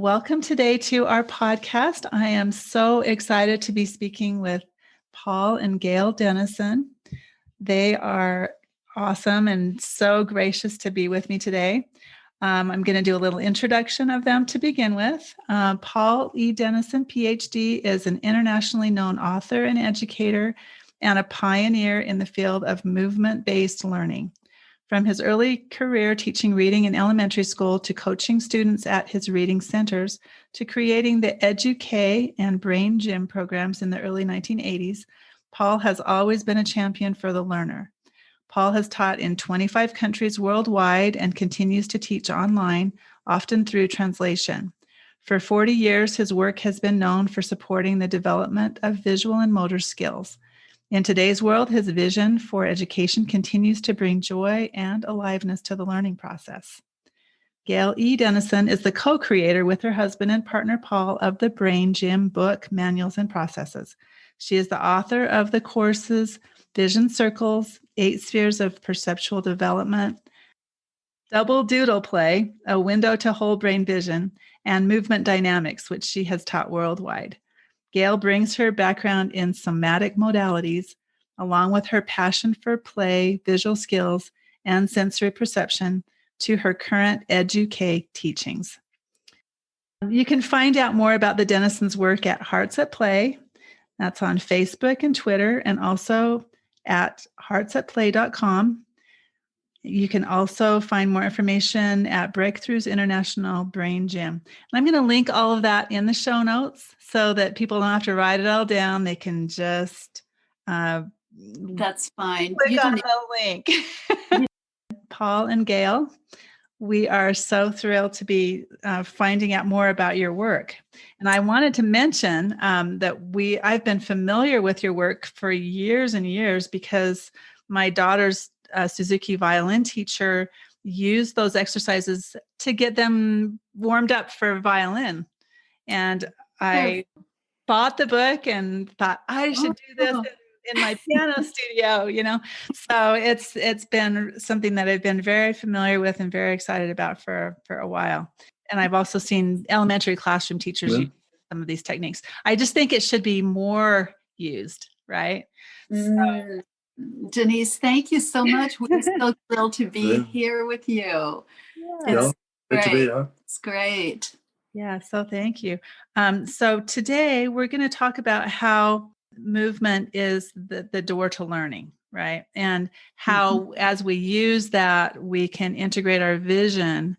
Welcome today to our podcast. I am so excited to be speaking with Paul and Gail Dennison. They are awesome and so gracious to be with me today. I'm going to do a little introduction of them to begin with. Paul E. Dennison, PhD, is an internationally known author and educator and a pioneer in the field of movement-based learning. From his early career teaching reading in elementary school to coaching students at his reading centers to creating the Edu-K and Brain Gym programs in the early 1980s, Paul has always been a champion for the learner. Paul has taught in 25 countries worldwide and continues to teach online, often through translation. For 40 years, his work has been known for supporting the development of visual and motor skills. In today's world, his vision for education continues to bring joy and aliveness to the learning process. Gail E. Dennison is the co-creator with her husband and partner Paul of the Brain Gym book, Manuals and Processes. She is the author of the courses Vision Circles, 8 Spheres of Perceptual Development, Double Doodle Play, A Window to Whole Brain Vision, and Movement Dynamics, which she has taught worldwide. Gail brings her background in somatic modalities, along with her passion for play, visual skills, and sensory perception, to her current Edu-K teachings. You can find out more about the Dennisons' work at Hearts at Play. That's on Facebook and Twitter, and also at heartsatplay.com. You can also find more information at Breakthroughs International Brain Gym. And I'm going to link all of that in the show notes so that people don't have to write it all down. They can just that's fine. Click on the link. Paul and Gail, we are so thrilled to be finding out more about your work. And I wanted to mention that I've been familiar with your work for years and years because my daughter's Suzuki violin teacher used those exercises to get them warmed up for violin. And I bought the book and thought I should do this in my piano studio, So it's been something that I've been very familiar with and very excited about for a while. And I've also seen elementary classroom teachers use some of these techniques. I just think it should be more used, right? So, Denise, thank you so much. We're so thrilled to be here with you. Yeah. It's great. It's great. Yeah, so thank you. So today we're going to talk about how movement is the door to learning, right? And how as we use that, we can integrate our vision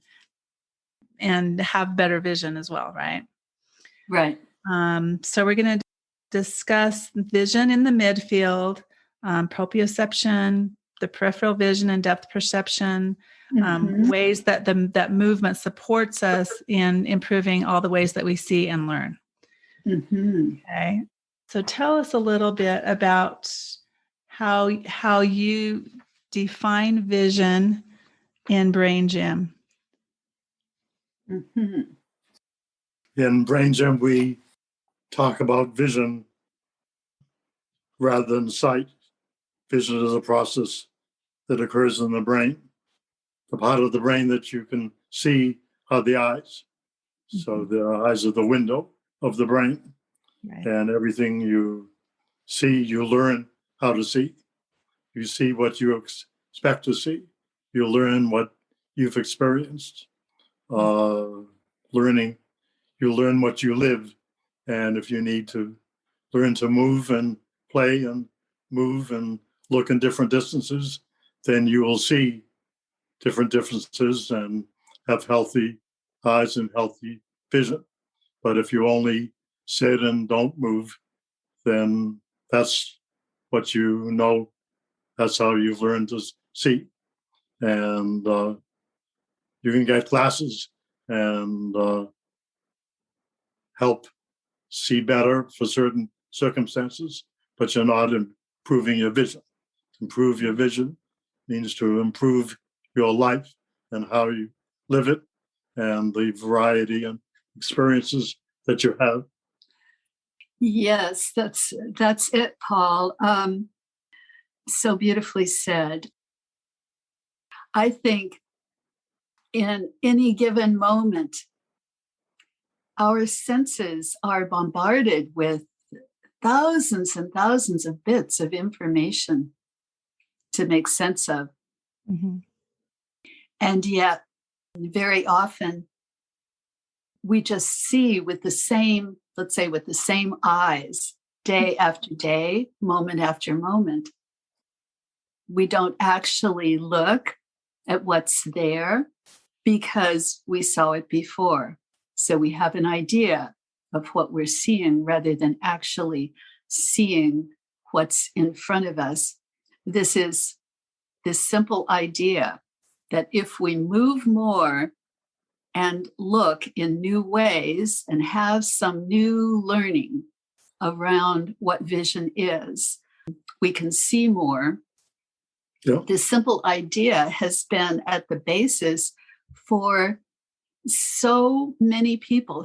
and have better vision as well, right? Right. So we're going to discuss vision in the midfield, proprioception, the peripheral vision and depth perception, ways that that movement supports us in improving all the ways that we see and learn. Okay. So tell us a little bit about how you define vision in Brain Gym. In Brain Gym, we talk about vision rather than sight. Vision is a process that occurs in the brain. The part of the brain that you can see are the eyes. So the eyes are the window of the brain. Right. And everything you see, you learn how to see. You see what you expect to see. You learn what you've experienced. Learning, you learn what you live. And if you need to learn to move and play and move and look in different distances, then you will see different differences and have healthy eyes and healthy vision. But if you only sit and don't move, then that's what you know. That's how you've learned to see. And you can get glasses and help see better for certain circumstances, but you're not improving your vision. To improve your vision means to improve your life and how you live it and the variety and experiences that you have. Yes, that's it, Paul. So beautifully said. I think in any given moment, our senses are bombarded with thousands and thousands of bits of information to make sense of. Mm-hmm. And yet, very often, we just see with the same, let's say, with the same eyes, day after day, moment after moment. We don't actually look at what's there because we saw it before. So we have an idea of what we're seeing rather than actually seeing what's in front of us. This is this simple idea that if we move more and look in new ways and have some new learning around what vision is, we can see more. Yeah. This simple idea has been at the basis for so many people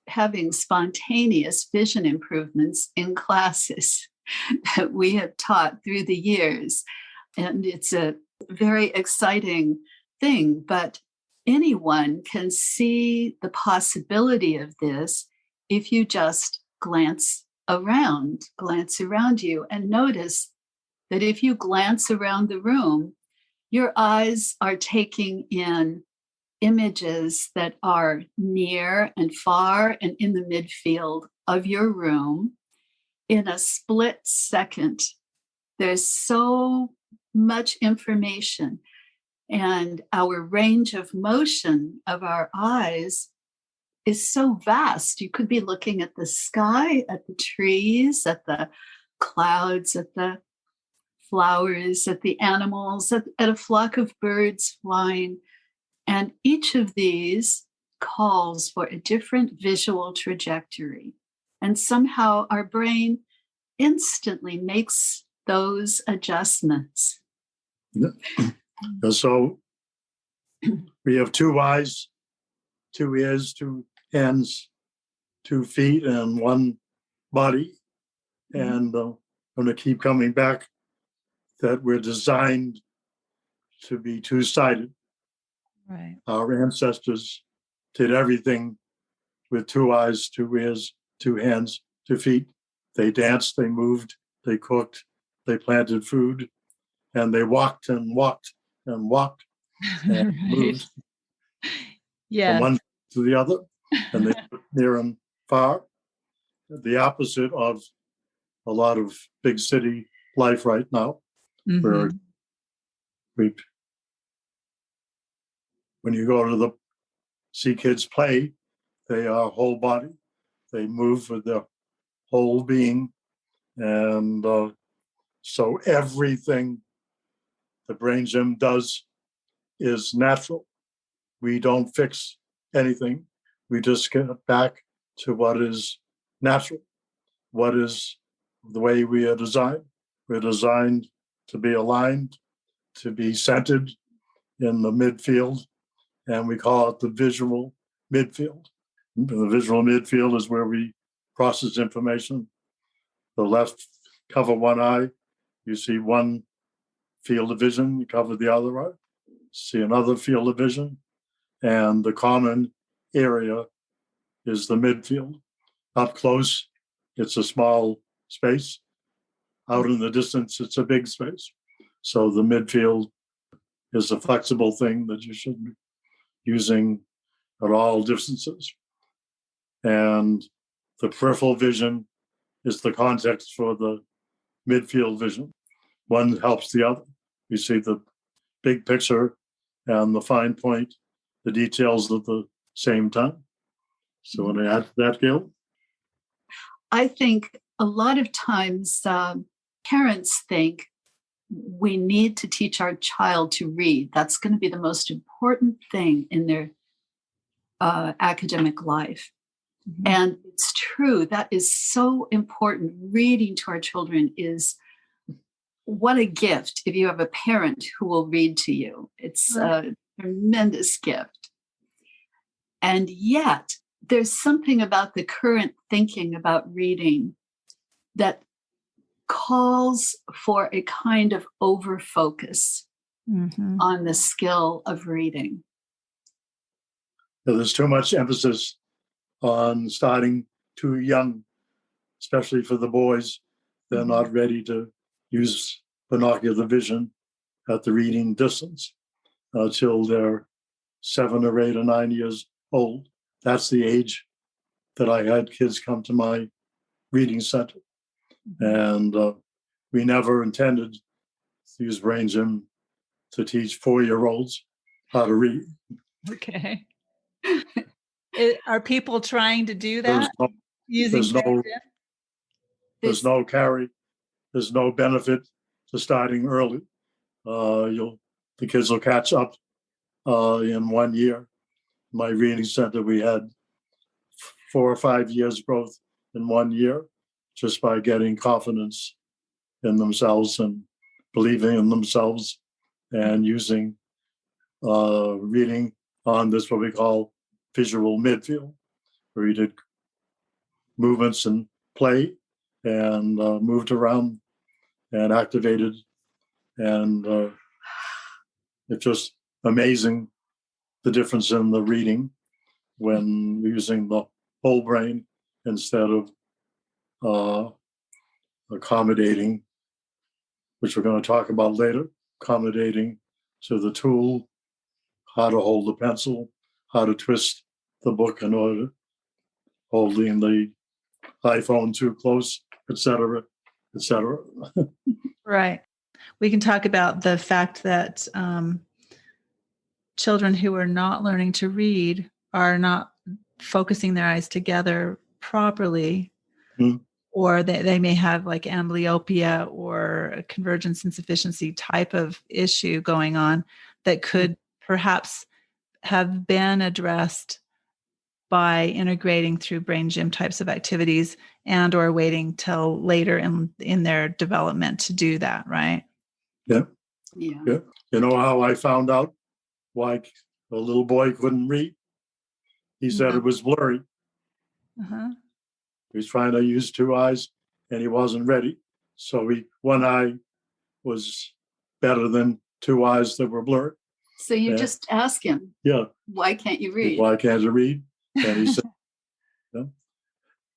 having spontaneous vision improvements in classes that we have taught through the years. And it's a very exciting thing, but anyone can see the possibility of this if you just glance around you and notice that if you glance around the room, your eyes are taking in images that are near and far and in the midfield of your room in a split second. There's so much information, and our range of motion of our eyes is so vast. You could be looking at the sky, at the trees, at the clouds, at the flowers, at the animals, at a flock of birds flying. And each of these calls for a different visual trajectory. And somehow our brain instantly makes those adjustments. Yeah. So we have 2 eyes, 2 ears, 2 hands, 2 feet, and 1 body. And I'm going to keep coming back that we're designed to be 2-sided. Right. Our ancestors did everything with 2 eyes, 2 ears, 2 hands, 2 feet. They danced, they moved, they cooked, they planted food, and they walked and walked and walked and Right. moved from Yes. one to the other, and they looked near and far. The opposite of a lot of big city life right now, where when you go to see kids play, they are whole body. They move with their whole being. And so everything the brain gym does is natural. We don't fix anything. We just get back to what is natural, what is the way we are designed. We're designed to be aligned, to be centered in the midfield, and we call it the visual midfield. The visual midfield is where we process information. The left cover one eye, you see one field of vision, you cover the other eye, see another field of vision, and the common area is the midfield. Up close, it's a small space. Out in the distance, it's a big space. So the midfield is a flexible thing that you should be using at all distances. And the peripheral vision is the context for the midfield vision. One helps the other. You see the big picture and the fine point, the details at the same time. So when I add that, Gail? I think a lot of times parents think we need to teach our child to read. That's going to be the most important thing in their academic life. Mm-hmm. And it's true. That is so important. Reading to our children is what a gift if you have a parent who will read to you. It's a tremendous gift. And yet, there's something about the current thinking about reading that calls for a kind of over-focus on the skill of reading. There's too much emphasis on starting too young, especially for the boys. They're not ready to use binocular vision at the reading distance till they're 7 or 8 or 9 years old. That's the age that I had kids come to my reading center. And we never intended to use Brain Gym to teach 4-year-olds how to read. Okay. Are people trying to do that? There's no benefit to starting early. The kids will catch up in 1 year. My reading center, we had 4 or 5 years growth in 1 year just by getting confidence in themselves and believing in themselves and using reading on this, what we call visual midfield, where you did movements and play and moved around and activated. And it's just amazing the difference in the reading when using the whole brain instead of accommodating, which we're going to talk about later, accommodating to the tool, how to hold the pencil, how to twist the book in order, holding the iPhone too close, etc., etc. Right. We can talk about the fact that children who are not learning to read are not focusing their eyes together properly, or they may have like amblyopia or a convergence insufficiency type of issue going on that could perhaps have been addressed by integrating through brain gym types of activities and or waiting till later in their development to do that, right? Yeah. You know how I found out why a little boy couldn't read? He said it was blurry. He was trying to use 2 eyes and he wasn't ready. So one eye was better than 2 eyes that were blurred. So you just ask him, why can't you read? Why can't you read? And he said,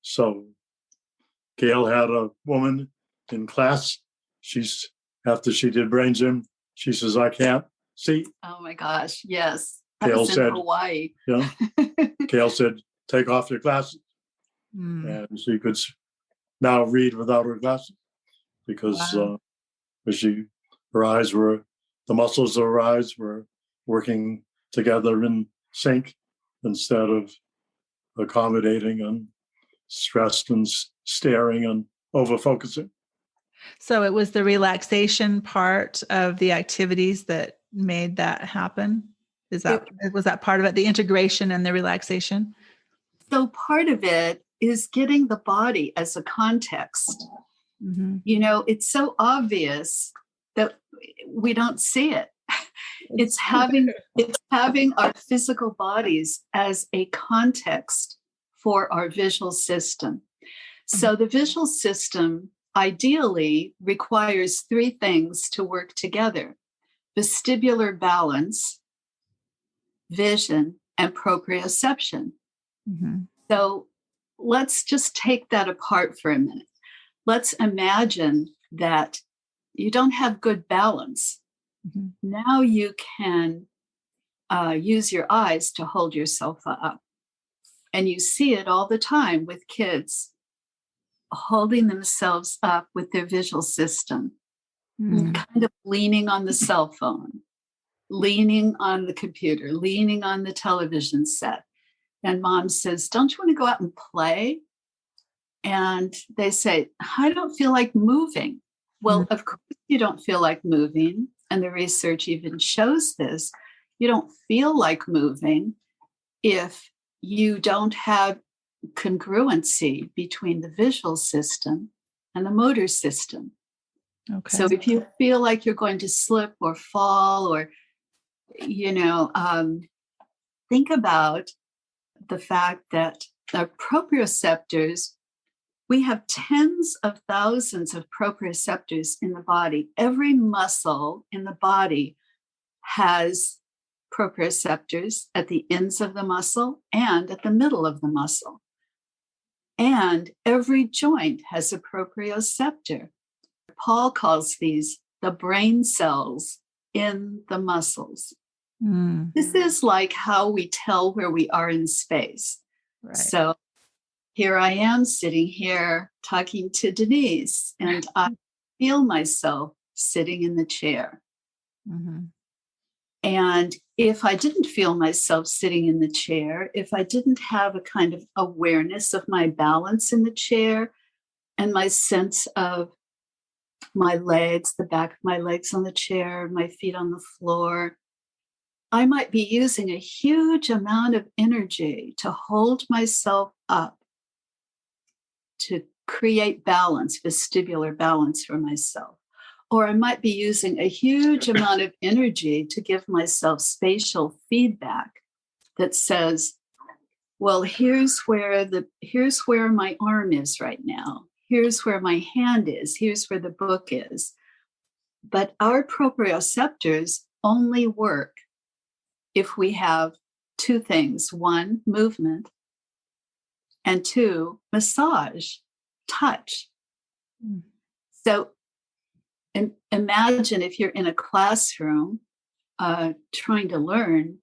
So Gail had a woman in class. After she did Brain Gym, she says, I can't see. Oh my gosh, yes. Gail said, Hawaii. Gail said, take off your glasses. And she could now read without her glasses because her eyes were, the muscles of her eyes were working together in sync instead of accommodating and stressed and staring and over-focusing. So it was the relaxation part of the activities that made that happen? Was that part of it, the integration and the relaxation? So part of it is getting the body as a context. You know, it's so obvious that we don't see it. It's having our physical bodies as a context for our visual system. So the visual system ideally requires 3 things to work together: vestibular balance, vision, and proprioception. So let's just take that apart for a minute. Let's imagine that you don't have good balance. Now you can use your eyes to hold yourself up. And you see it all the time with kids holding themselves up with their visual system, kind of leaning on the cell phone, leaning on the computer, leaning on the television set. And mom says, don't you want to go out and play? And they say, I don't feel like moving. Well, of course you don't feel like moving. And the research even shows this. You don't feel like moving if you don't have congruency between the visual system and the motor system. Okay. So if you feel like you're going to slip or fall or, think about the fact that our proprioceptors, we have tens of thousands of proprioceptors in the body. Every muscle in the body has proprioceptors at the ends of the muscle and at the middle of the muscle. And every joint has a proprioceptor. Paul calls these the brain cells in the muscles. Mm. This is like how we tell where we are in space. Right. So here I am sitting here talking to Denise, and I feel myself sitting in the chair. Mm-hmm. And if I didn't feel myself sitting in the chair, if I didn't have a kind of awareness of my balance in the chair and my sense of my legs, the back of my legs on the chair, my feet on the floor, I might be using a huge amount of energy to hold myself up, to create balance, vestibular balance for myself. Or I might be using a huge amount of energy to give myself spatial feedback that says, well, here's where my arm is right now. Here's where my hand is. Here's where the book is. But our proprioceptors only work if we have two things. One, movement, and two, massage, touch. Mm. So imagine if you're in a classroom trying to learn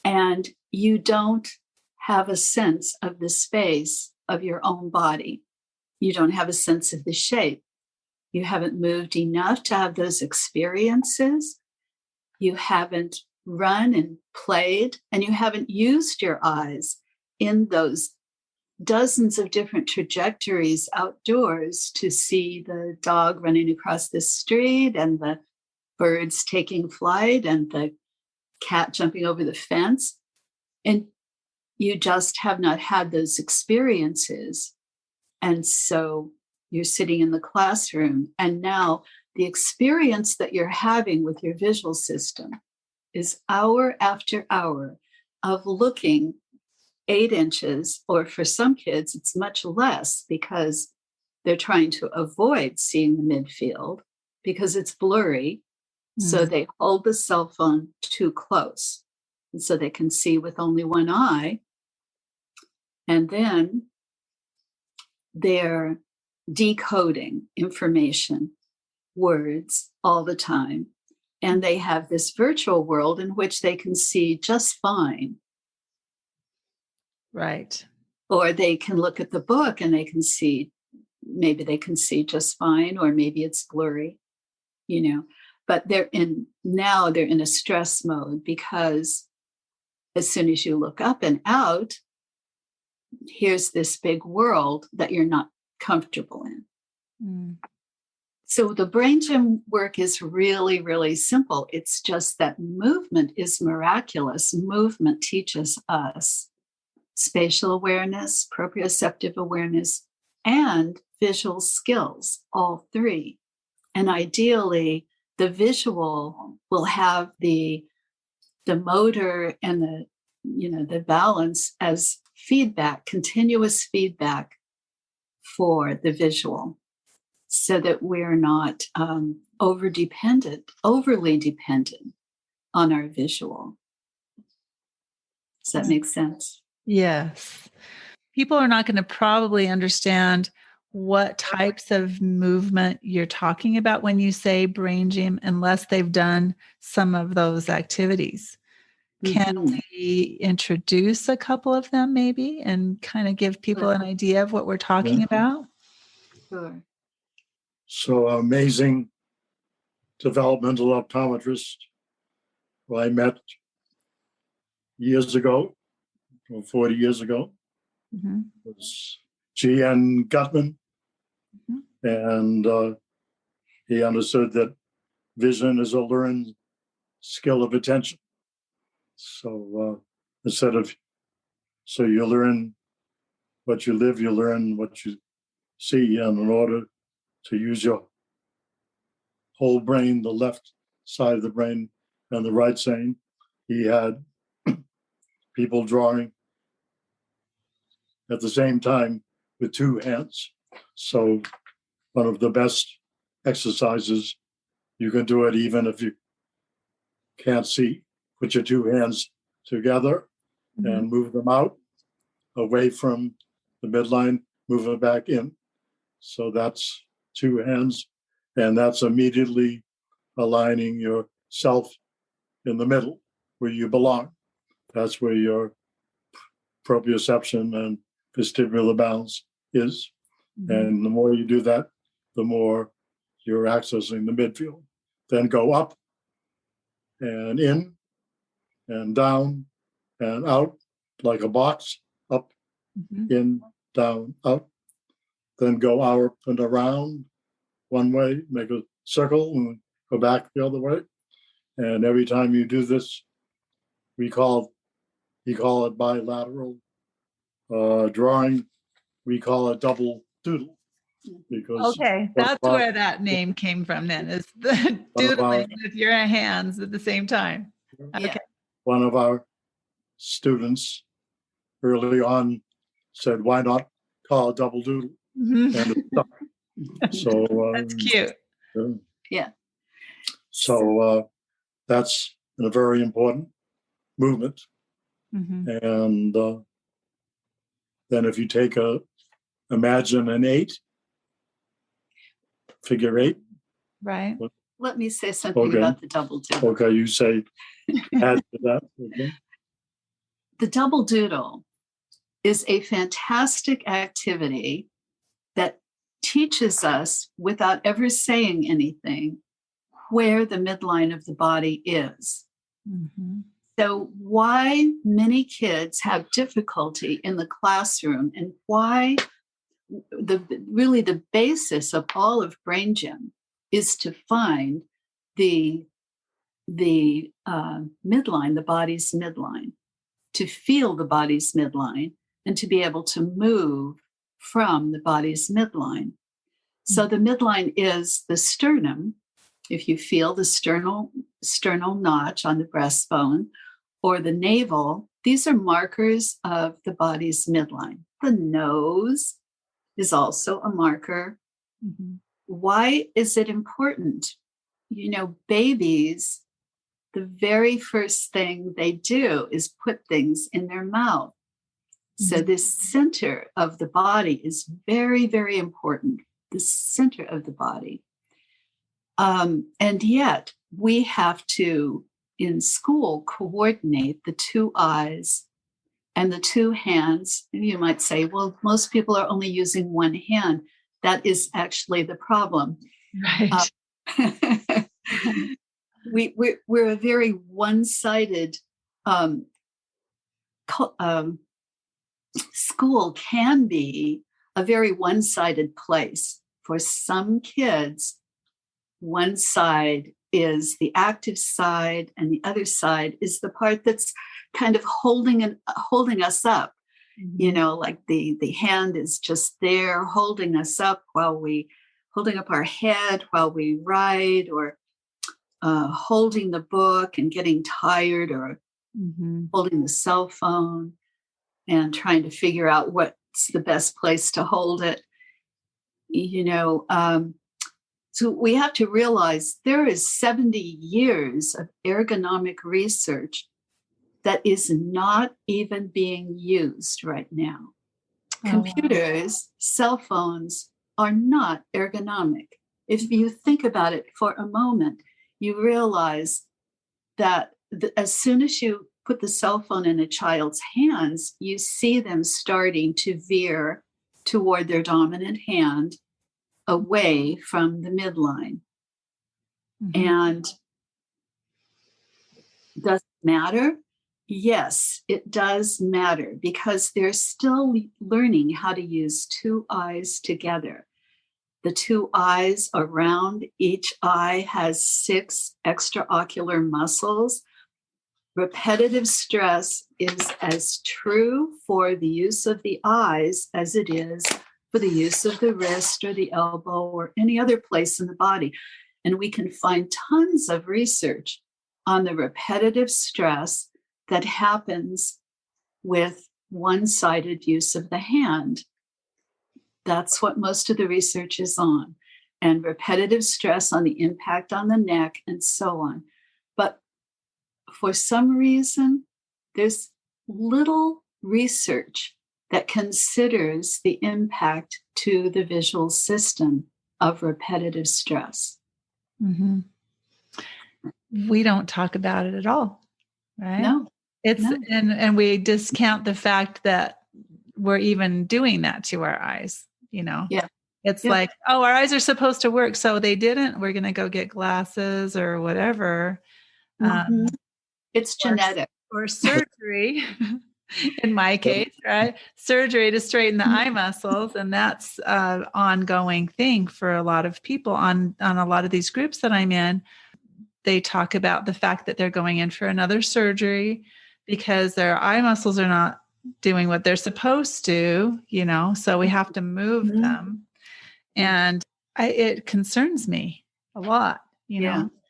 and you don't have a sense of the space of your own body. You don't have a sense of the shape. You haven't moved enough to have those experiences. You haven't run and played, and you haven't used your eyes in those dozens of different trajectories outdoors to see the dog running across the street and the birds taking flight and the cat jumping over the fence. And you just have not had those experiences. And so you're sitting in the classroom, and now the experience that you're having with your visual system is hour after hour of looking 8 inches, or for some kids, it's much less because they're trying to avoid seeing the midfield because it's blurry. So they hold the cell phone too close. And so they can see with only one eye. And then they're decoding information, words all the time. And they have this virtual world in which they can see just fine. Right. Or they can look at the book and they can see, maybe they can see just fine, or maybe it's blurry, but they're in a stress mode because as soon as you look up and out, here's this big world that you're not comfortable in. Mm. So the brain gym work is really, really simple. It's just that movement is miraculous. Movement teaches us spatial awareness, proprioceptive awareness, and visual skills, all three. And ideally, the visual will have the motor and the balance as feedback, continuous feedback for the visual, so that we're not overly dependent on our visual. Does that make sense? Yes. People are not going to probably understand what types of movement you're talking about when you say brain gym, unless they've done some of those activities. Can we introduce a couple of them maybe and kind of give people an idea of what we're talking about? Sure. So amazing developmental optometrist who I met years ago, 40 years ago, was G.N. Gutman. And he understood that vision is a learned skill of attention. So so you learn what you live, you learn what you see, and in order to use your whole brain, the left side of the brain and the right side, he had people drawing at the same time with two hands. So one of the best exercises, you can do it even if you can't see put your two hands together and move them out away from the midline, move them back in. So that's two hands, and that's immediately aligning yourself in the middle where you belong. That's where your proprioception and vestibular balance is. And the more you do that, the more you're accessing the midfield. Then go up and in and down and out like a box, up, in, down, out. Then go out and around one way, make a circle and go back the other way. And every time you do this, you call it bilateral drawing. We call it double doodle. Because that's where that name came from then, is the doodling with your hands at the same time. Okay. One of our students early on said, why not call it double doodle? And it stuck. So that's cute. Yeah. So that's a very important movement. And then if you take imagine an 8, figure 8. Right. Let me say something about the double doodle. Okay, you say add to that. Okay. The double doodle is a fantastic activity that teaches us, without ever saying anything, where the midline of the body is. So why many kids have difficulty in the classroom, and why the basis of all of Brain Gym is to find the midline, the body's midline, to feel the body's midline, and to be able to move from the body's midline. So the midline is the sternum. If you feel the sternal notch on the breastbone, or the navel, these are markers of the body's midline. The nose is also a marker. Why is it important? You know, babies, the very first thing they do is put things in their mouth. So this center of the body is very, very important, the center of the body. And yet we have to, in school, coordinate the two eyes and the two hands. You might say, well, most people are only using one hand. That is actually the problem. Right. We're a very one-sided school can be a very one-sided place. For some kids, one side is the active side, and the other side is the part that's kind of holding us up. You know, like the hand is just there holding us up holding up our head while we write, or holding the book and getting tired, or holding the cell phone and trying to figure out what's the best place to hold it. You know, so we have to realize there is 70 years of ergonomic research that is not even being used right now. Computers, cell phones are not ergonomic. If you think about it for a moment, you realize that as soon as you put the cell phone in a child's hands, you see them starting to veer toward their dominant hand, away from the midline. And does it matter? Yes, it does matter, because they're still learning how to use two eyes together. The two eyes around each eye has 6 extraocular muscles. Repetitive stress is as true for the use of the eyes as it is for the use of the wrist or the elbow or any other place in the body. And we can find tons of research on the repetitive stress that happens with one-sided use of the hand. That's what most of the research is on, and repetitive stress on the impact on the neck and so on. But for some reason, there's little research that considers the impact to the visual system of repetitive stress. Mm-hmm. We don't talk about it at all, right? No. And we discount the fact that we're even doing that to our eyes, Yeah. It's like, oh, our eyes are supposed to work, so they didn't. We're going to go get glasses or whatever. It's genetic. Or surgery, in my case, right? Surgery to straighten the eye muscles. And that's an ongoing thing for a lot of people on a lot of these groups that I'm in. They talk about the fact that they're going in for another surgery because their eye muscles are not doing what they're supposed to, so we have to move them. And it concerns me a lot,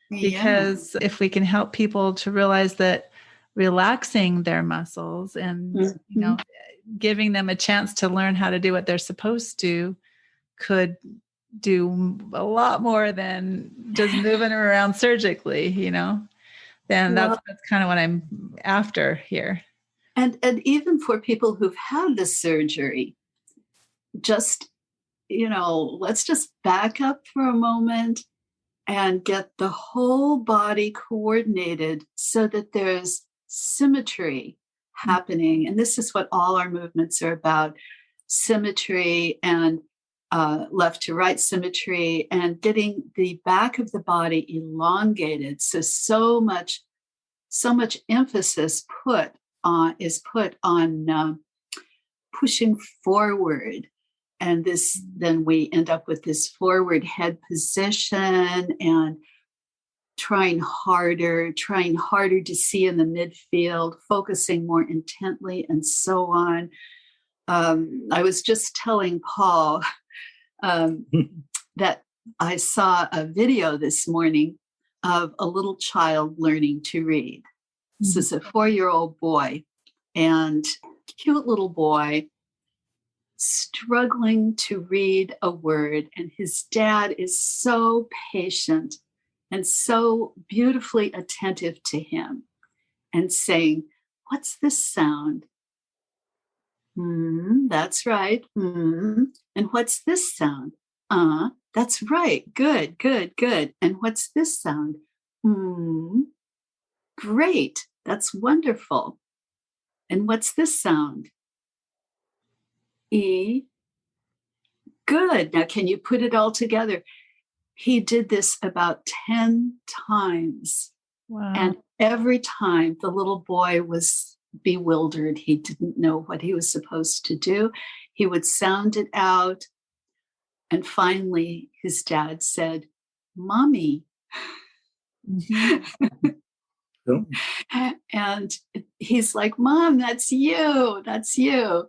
because if we can help people to realize that relaxing their muscles and, giving them a chance to learn how to do what they're supposed to could do a lot more than just moving them around surgically, then that's kind of what I'm after here. And even for people who've had the surgery, just, let's just back up for a moment and get the whole body coordinated so that there's symmetry happening. And this is what all our movements are about: symmetry and left to right symmetry, and getting the back of the body elongated. So much emphasis is put on pushing forward. And then we end up with this forward head position and trying harder to see in the midfield, focusing more intently, and so on. I was just telling Paul that I saw a video this morning of a little child learning to read. This is a 4-year-old boy, and cute little boy, struggling to read a word. And his dad is so patient and so beautifully attentive to him and saying, "What's this sound?" That's right. And what's this sound? That's right. Good. And what's this sound? Great. That's wonderful. And what's this sound? E. Good. Now, can you put it all together? He did this about 10 times. Wow. And every time the little boy was bewildered. He didn't know what he was supposed to do. He would sound it out. And finally, his dad said, "Mommy." And he's like, "Mom, that's you. That's you."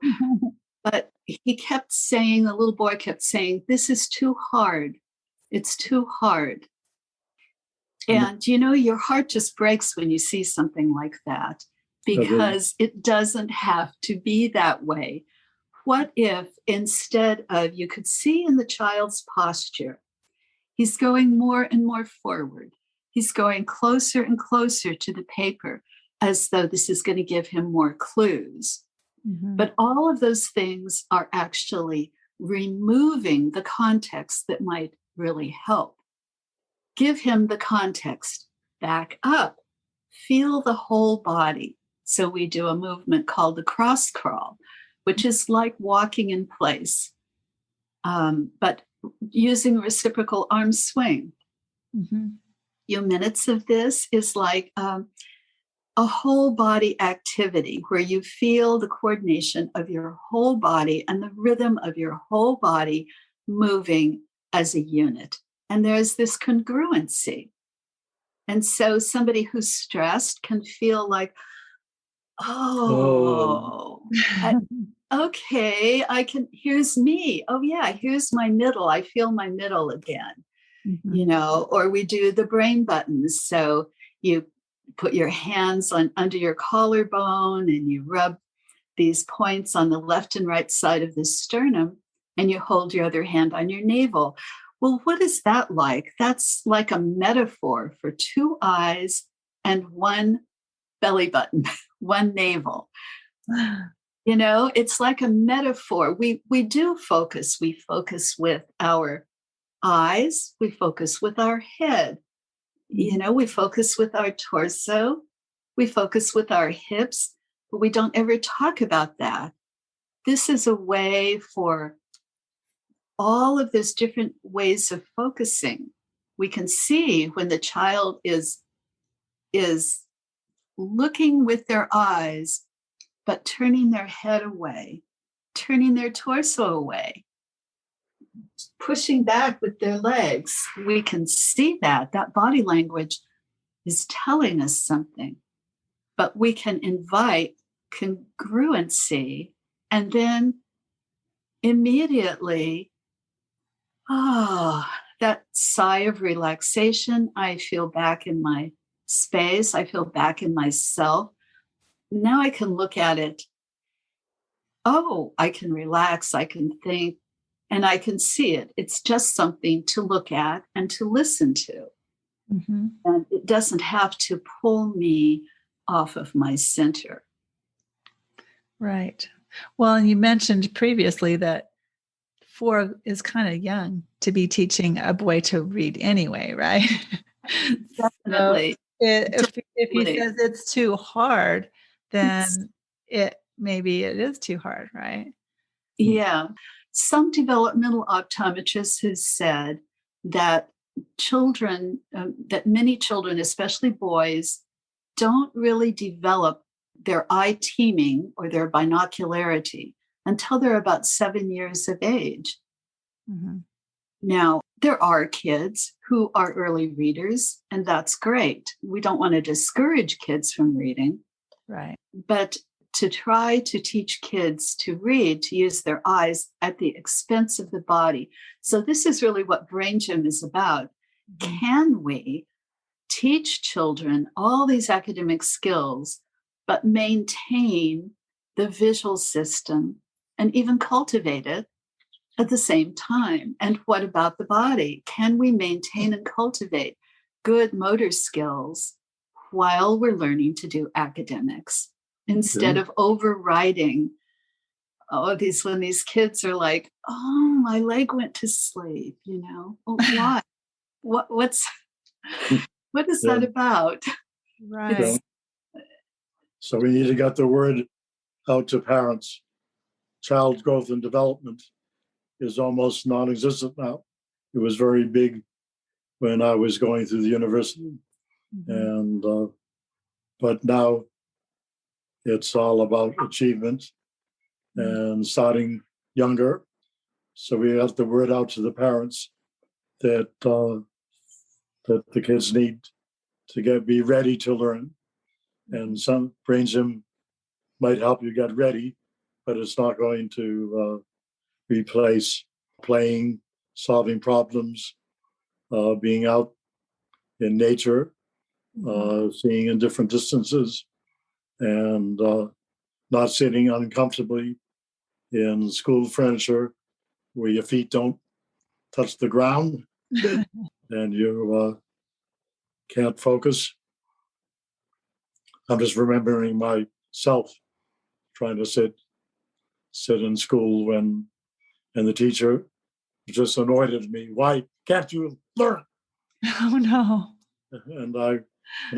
But he kept saying, the little boy kept saying, "This is too hard. It's too hard." And, your heart just breaks when you see something like that, because it doesn't have to be that way. What if instead of, you could see in the child's posture, he's going more and more forward. He's going closer and closer to the paper, as though this is going to give him more clues. But all of those things are actually removing the context that might really help. Give him the context. Back up. Feel the whole body. So we do a movement called the cross crawl, which is like walking in place, but using reciprocal arm swing. Few minutes of this is like a whole body activity where you feel the coordination of your whole body and the rhythm of your whole body moving as a unit. And there's this congruency. And so somebody who's stressed can feel like, okay, here's me. Oh yeah, here's my middle. I feel my middle again. Or we do the brain buttons. So you put your hands under your collarbone and you rub these points on the left and right side of the sternum, and you hold your other hand on your navel. Well, what is that like? That's like a metaphor for two eyes and one belly button, one navel. You know, it's like a metaphor. We do focus. We focus with our eyes. We focus with our head. You know, we focus with our torso. We focus with our hips, but we don't ever talk about that. This is a way for all of those different ways of focusing. We can see when the child is looking with their eyes, but turning their head away, turning their torso away, pushing back with their legs. We can see that body language is telling us something, but we can invite congruency and then immediately, that sigh of relaxation. I feel back in my space. I feel back in myself. Now I can look at it. Oh, I can relax. I can think and I can see it. It's just something to look at and to listen to. Mm-hmm. And it doesn't have to pull me off of my center. Right. Well, and you mentioned previously that 4 is kind of young to be teaching a boy to read anyway, right? Definitely. So if he says it's too hard, then maybe it is too hard, right? Yeah. Some developmental optometrists have said that that many children, especially boys, don't really develop their eye teaming or their binocularity until they're about 7 years of age. Mm-hmm. Now, there are kids who are early readers, and that's great. We don't want to discourage kids from reading. Right. But to try to teach kids to read, to use their eyes at the expense of the body. So this is really what Brain Gym is about. Mm-hmm. Can we teach children all these academic skills, but maintain the visual system and even cultivate it at the same time? And what about the body? Can we maintain and cultivate good motor skills while we're learning to do academics instead of overriding when these kids are like, oh, my leg went to sleep, well, why? what is that about? Right. So we need to get the word out to parents. Child growth and development is almost non-existent now. It was very big when I was going through the university. Mm-hmm. And but now it's all about achievement and starting younger. So we have the word out to the parents that the kids need to be ready to learn. And some Brain Gym might help you get ready, but it's not going to replace playing, solving problems, being out in nature, seeing in different distances, and not sitting uncomfortably in school furniture where your feet don't touch the ground and you can't focus. I'm just remembering myself trying to sit in school and the teacher just annoyed at me. Why can't you learn? Oh no! And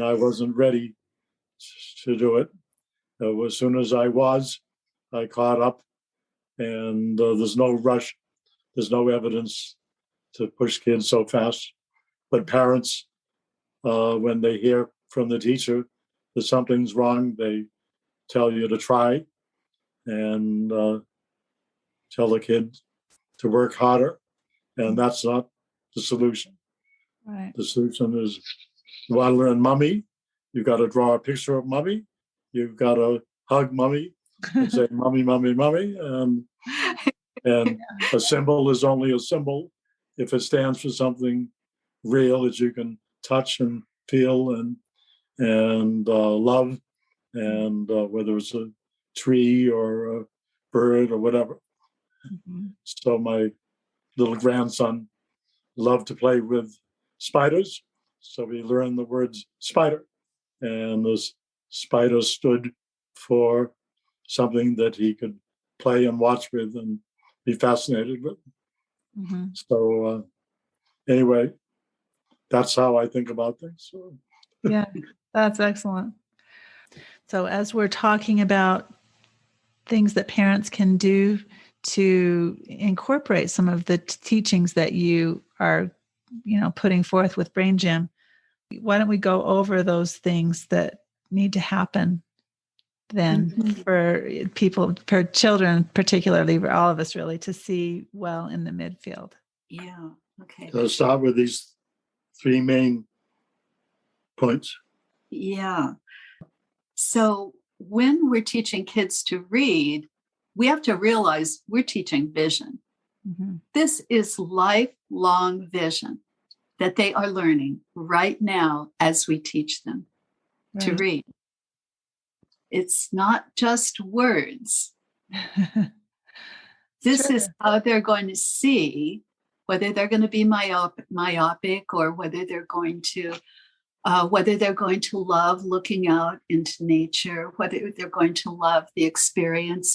I wasn't ready to do it. As soon as I caught up, and there's no rush. There's no evidence to push kids so fast. But parents, when they hear from the teacher that something's wrong, they tell you to try and tell the kid to work harder. And that's not the solution. Right. The solution is, you want to learn mummy, you've got to draw a picture of mummy, you've got to hug mummy and say mummy, mummy, mummy. And a symbol is only a symbol if it stands for something real that you can touch and feel and love, and whether it's a tree or a bird or whatever. Mm-hmm. So my little grandson loved to play with spiders, so we learned the words spider, and the spider stood for something that he could play and watch with and be fascinated with. Mm-hmm. So anyway, that's how I think about things. So. Yeah, that's excellent. So as we're talking about things that parents can do to incorporate some of the teachings that you are, putting forth with Brain Gym, why don't we go over those things that need to happen then for people, for children, particularly for all of us really, to see well in the midfield? Yeah. Okay. So let's start with these three main points. Yeah. So when we're teaching kids to read, we have to realize we're teaching vision. Mm-hmm. This is lifelong vision that they are learning right now as we teach them to read. It's not just words. This is how they're going to see, whether they're going to be myopic or whether they're going to love looking out into nature, whether they're going to love the experience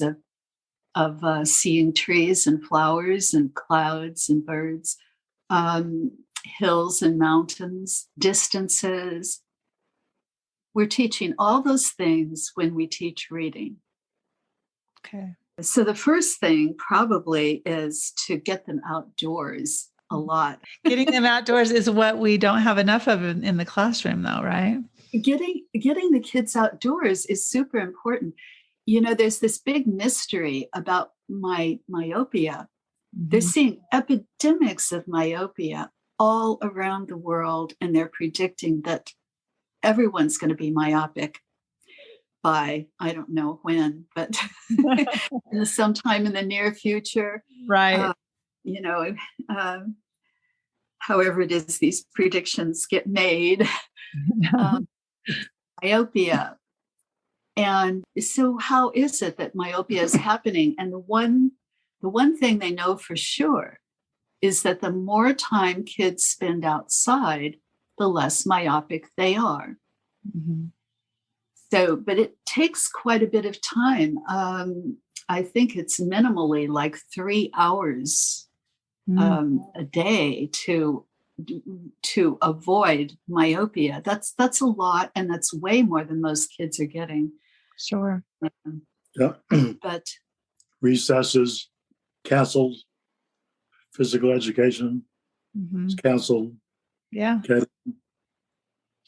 of seeing trees and flowers and clouds and birds, hills and mountains, distances. We're teaching all those things when we teach reading. Okay. So the first thing probably is to get them outdoors a lot. Getting them outdoors is what we don't have enough of in the classroom, though, right? Getting the kids outdoors is super important. There's this big mystery about myopia. Mm-hmm. They're seeing epidemics of myopia all around the world, and they're predicting that everyone's going to be myopic by, I don't know when, but sometime in the near future. Right. However it is these predictions get made. Myopia. And so how is it that myopia is happening? And the one thing they know for sure is that the more time kids spend outside, the less myopic they are. Mm-hmm. So, but it takes quite a bit of time. I think it's minimally like 3 hours a day to avoid myopia. That's a lot, and that's way more than most kids are getting. Sure. Yeah. But recesses canceled, physical education is canceled. Yeah. Okay.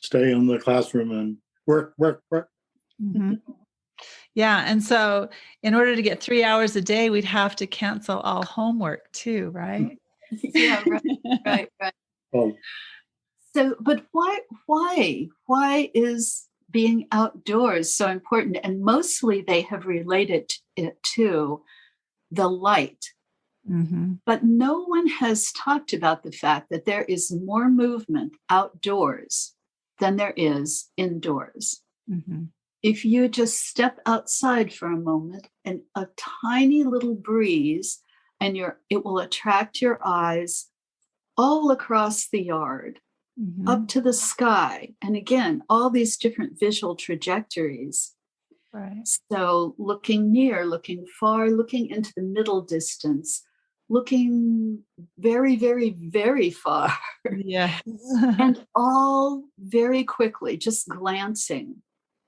Stay in the classroom and work. Mm-hmm. Yeah. And so in order to get 3 hours a day, we'd have to cancel all homework too, right? Yeah, right. Oh. So, but why is being outdoors so important? And mostly they have related it to the light. Mm-hmm. But no one has talked about the fact that there is more movement outdoors than there is indoors. Mm-hmm. If you just step outside for a moment and a tiny little breeze, and it will attract your eyes all across the yard, up to the sky. And again, all these different visual trajectories. Right. So looking near, looking far, looking into the middle distance, looking very, very, very far. Yes. And all very quickly, just glancing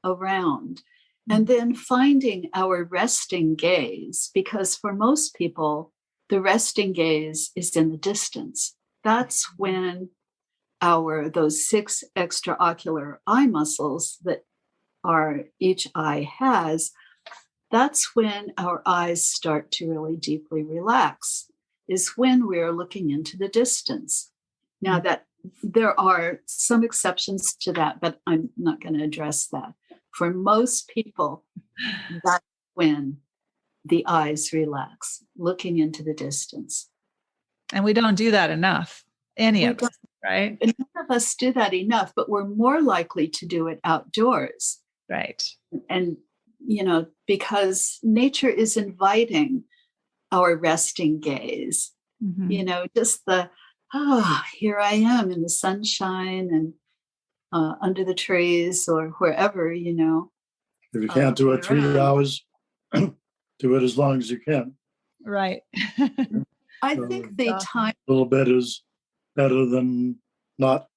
around. And then finding our resting gaze, because for most people, the resting gaze is in the distance. That's when those 6 extraocular eye muscles that each eye has, that's when our eyes start to really deeply relax, is when we're looking into the distance. Now that there are some exceptions to that, but I'm not going to address that. For most people, that's when the eyes relax, looking into the distance. And we don't do that enough, any of us, right? And none of us do that enough, but we're more likely to do it outdoors. Right. And, because nature is inviting our resting gaze, Mm-hmm. just here I am in the sunshine, and under the trees or wherever, If you can't do it 3 hours, do it as long as you can. Right. I think the time A little bit is better than not.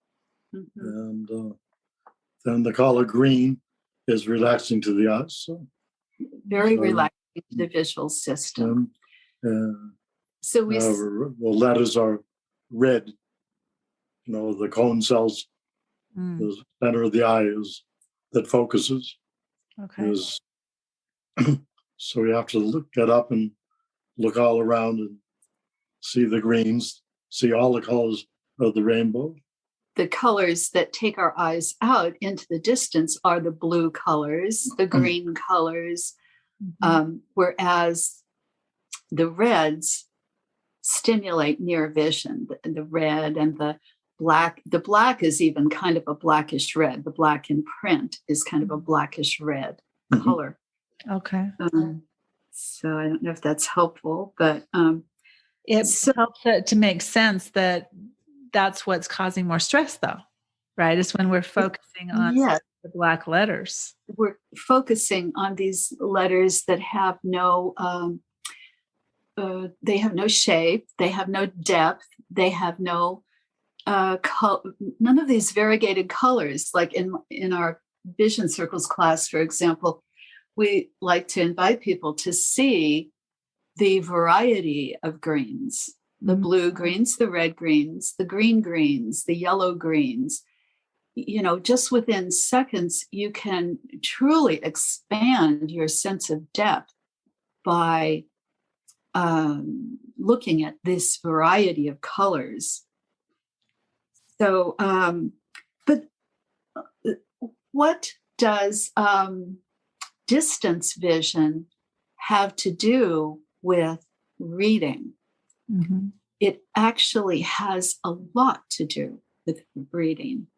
Mhm. And then the color green is relaxing to the eyes. So, very relaxing to the visual system. So we the letters are red. The cone cells, the center of the eye that focuses. Okay. So we have to get up and look all around and see the greens, see all the colors of the rainbow. The colors that take our eyes out into the distance are the blue colors, the green colors, whereas the reds stimulate near vision. The red and the black. The black is even kind of a blackish red. The black in print is kind of a blackish red color. Okay. So I don't know if that's helpful, but it helps it to make sense that that's what's causing more stress, though, right? It's when we're focusing on the black letters. We're focusing on these letters that have no, they have no shape, they have no depth, they have no, none of these variegated colors. Like in our vision circles class, for example, we like to invite people to see the variety of greens. The blue greens, the red greens, the green greens, the yellow greens. Just within seconds, you can truly expand your sense of depth by looking at this variety of colors. So, but what does distance vision have to do with reading? Mm-hmm. It actually has a lot to do with reading,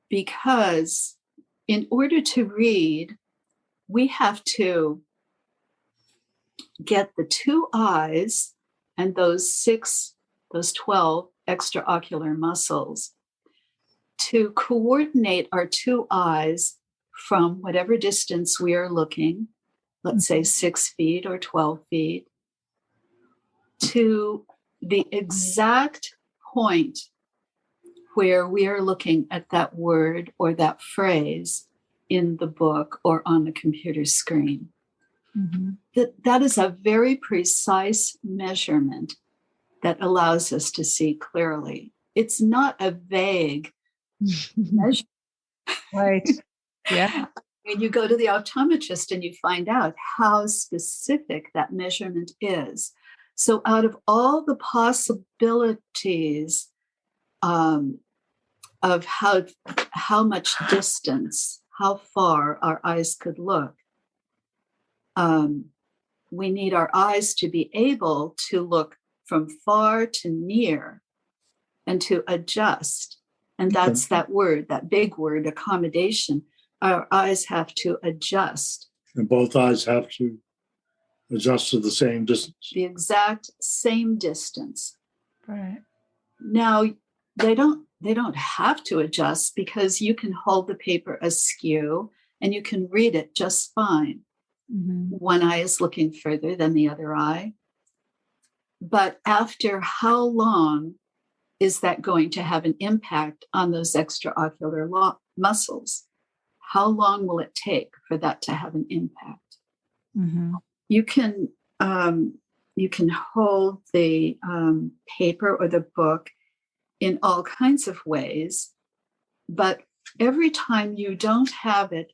because in order to read, we have to get the two eyes and those 12 extraocular muscles to coordinate our two eyes from whatever distance we are looking, let's say 6 feet or 12 feet, to the exact point where we are looking at that word or that phrase in the book or on the computer screen. Mm-hmm. That is a very precise measurement that allows us to see clearly. It's not a vague measure. Right. Yeah. And you go to the optometrist and you find out how specific that measurement is. So out of all the possibilities of how much distance, how far our eyes could look, we need our eyes to be able to look from far to near and to adjust. And that's that word, that big word, accommodation. Our eyes have to adjust. And both eyes have to adjust to the same distance. The exact same distance. Right. Now, they don't have to adjust, because you can hold the paper askew and you can read it just fine. Mm-hmm. One eye is looking further than the other eye. But after how long is that going to have an impact on those extraocular muscles? How long will it take for that to have an impact? Mm-hmm. You can hold the paper or the book in all kinds of ways, but every time you don't have it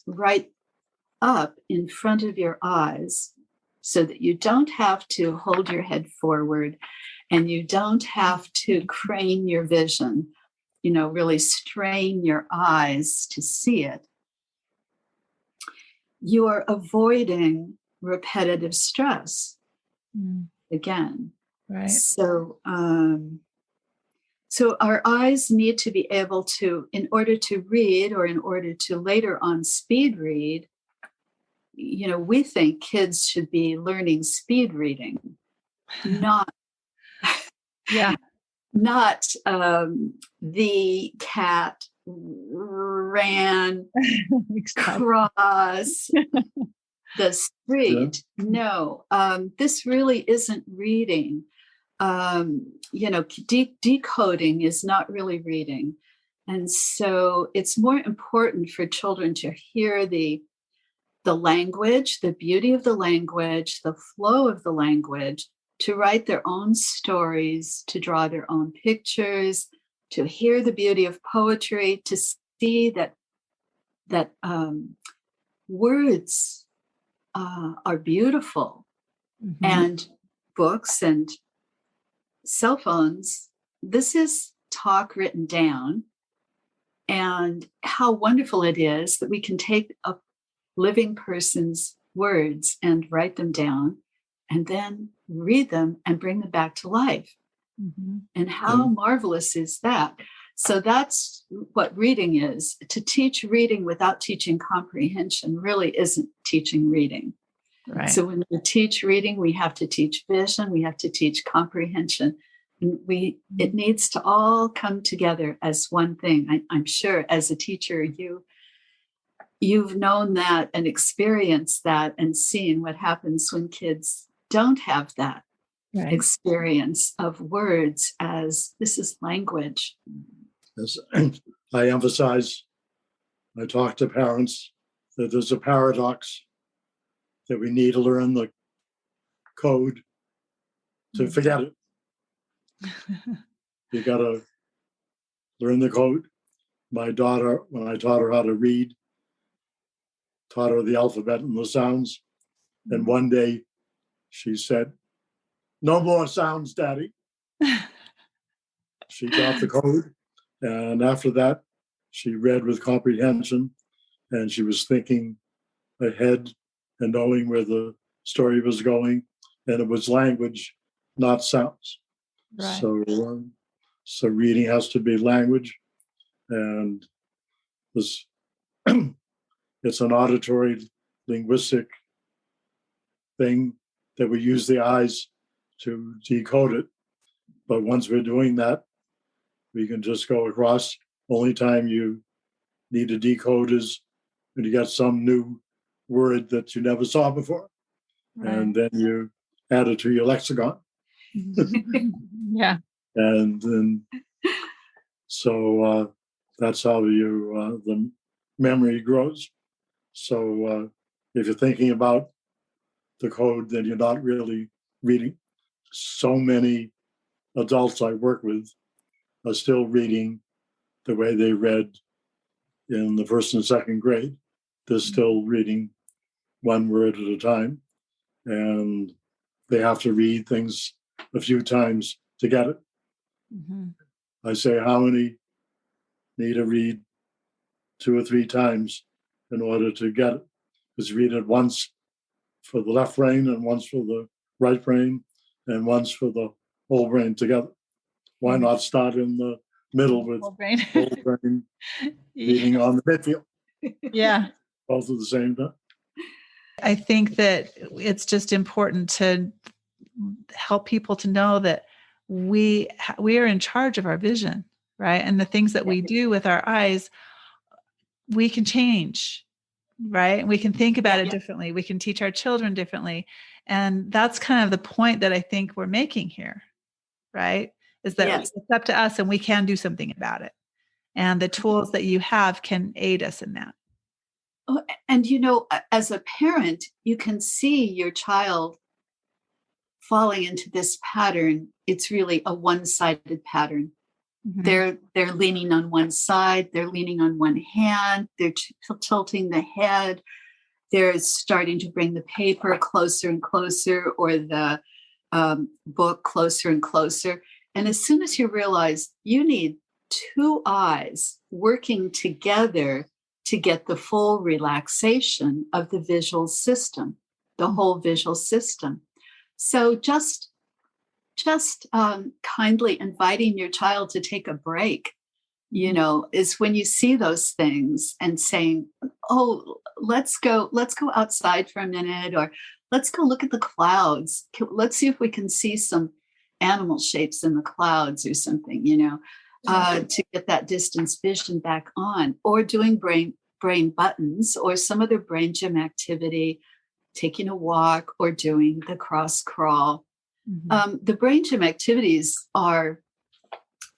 right up in front of your eyes, so that you don't have to hold your head forward and you don't have to crane your vision, really strain your eyes to see it, you are avoiding repetitive stress again. Right. So our eyes need to be able to, in order to read or in order to later on speed read, we think kids should be learning speed reading, not yeah, not the cat ran across the street. Yeah. No, this really isn't reading. Decoding is not really reading. And so it's more important for children to hear the language, the beauty of the language, the flow of the language, to write their own stories, to draw their own pictures, to hear the beauty of poetry, to see that words are beautiful. Mm-hmm. And books and cell phones, this is talk written down. And how wonderful it is that we can take a living person's words and write them down and then read them and bring them back to life. Mm-hmm. And how marvelous is that? So that's what reading is. To teach reading without teaching comprehension really isn't teaching reading. Right. So when we teach reading, we have to teach vision, we have to teach comprehension. And it needs to all come together as one thing. I'm sure as a teacher, you've known that and experienced that and seen what happens when kids don't have that experience of words as this is language. Yes. I talk to parents that there's a paradox that we need to learn the code to forget it. You got to learn the code. My daughter, when I taught her how to read, taught her the alphabet and the sounds. And one day she said, "No more sounds, Daddy." She got the code. And after that, she read with comprehension. And she was thinking ahead and knowing where the story was going. And it was language, not sounds. Right. So reading has to be language. And it's an auditory linguistic thing that we use the eyes to decode it. But once we're doing that, we can just go across. Only time you need to decode is when you got some new word that you never saw before. Right. And then you add it to your lexicon. Yeah. And then, so that's how the memory grows. So if you're thinking about the code, then you're not really reading. So many adults I work with are still reading the way they read in the first and second grade. They're still reading one word at a time, and they have to read things a few times to get it. Mm-hmm. I say, how many need to read 2 or 3 times in order to get it? Just read it once for the left brain and once for the right brain and once for the whole brain together. Why not start in the middle with whole brain reading on the midfield? Yeah. Both at the same time. I think that it's just important to help people to know that we are in charge of our vision, right? And the things that we do with our eyes, we can change, right? We can think about it differently. We can teach our children differently. And that's kind of the point that I think we're making here, right? Is that it's up to us and we can do something about it. And the tools that you have can aid us in that. Oh, and as a parent, you can see your child falling into this pattern. It's really a one-sided pattern. Mm-hmm. They're leaning on one side, they're leaning on one hand, they're tilting the head, they're starting to bring the paper closer and closer, or the book closer and closer. And as soon as you realize you need 2 eyes working together to get the full relaxation of the visual system, the whole visual system. So just kindly inviting your child to take a break, is when you see those things and saying, "Oh, let's go outside for a minute," or "Let's go look at the clouds. Let's see if we can see some animal shapes in the clouds or something," to get that distance vision back on, or doing brain buttons or some other brain gym activity, taking a walk or doing the cross crawl. The brain gym activities are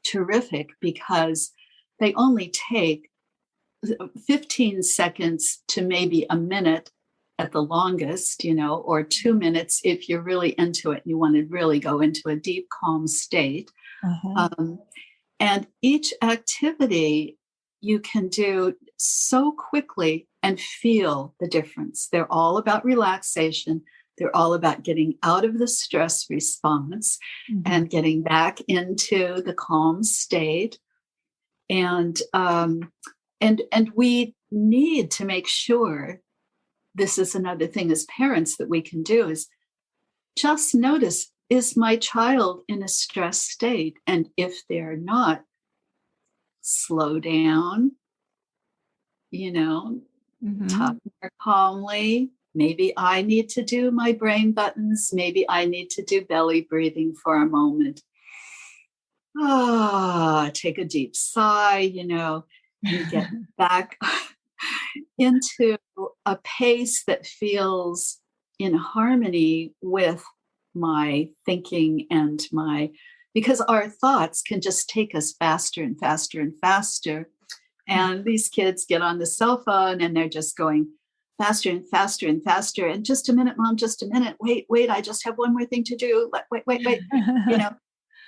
terrific because they only take 15 seconds to maybe a minute at the longest, or 2 minutes if you're really into it and you want to really go into a deep, calm state. And each activity you can do so quickly and feel the difference. They're all about relaxation. They're all about getting out of the stress response and getting back into the calm state. And we need to make sure, this is another thing as parents that we can do, is just notice, is my child in a stress state? And if they're not, slow down, talk more calmly. Maybe I need to do my brain buttons. Maybe I need to do belly breathing for a moment. Take a deep sigh, and get back into a pace that feels in harmony with my thinking and because our thoughts can just take us faster and faster and faster. And these kids get on the cell phone and they're just going faster and faster and faster. And just a minute, Mom, just a minute. Wait, I just have one more thing to do. Wait,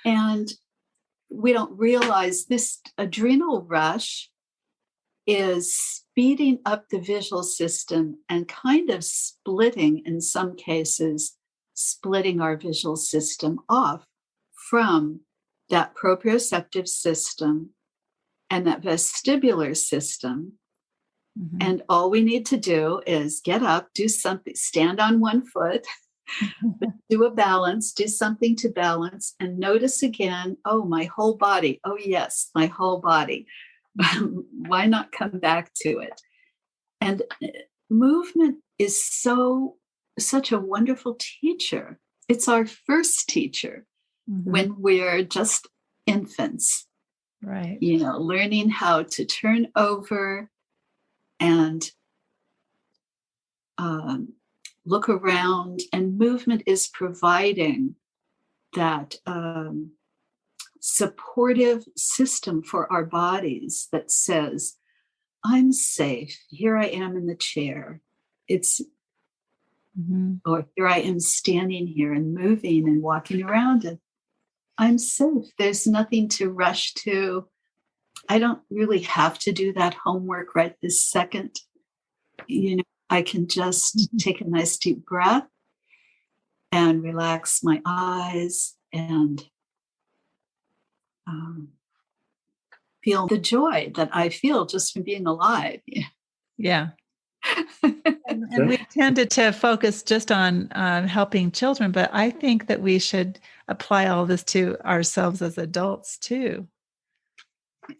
and we don't realize this adrenal rush is speeding up the visual system and kind of splitting, in some cases, splitting our visual system off from that proprioceptive system and that vestibular system. And all we need to do is get up, do something, stand on one foot, do a balance, do something to balance, and notice again, my whole body. Oh, yes, my whole body. Why not come back to it? And movement is such a wonderful teacher. It's our first teacher when we're just infants. Right. Learning how to turn over and look around. And movement is providing that supportive system for our bodies that says, I'm safe. Here I am in the chair. Or here I am standing here and moving and walking around, and I'm safe. There's nothing to rush to. I don't really have to do that homework right this second. I can just take a nice deep breath and relax my eyes and feel the joy that I feel just from being alive. Yeah. And we tended to focus just on helping children, but I think that we should apply all this to ourselves as adults too.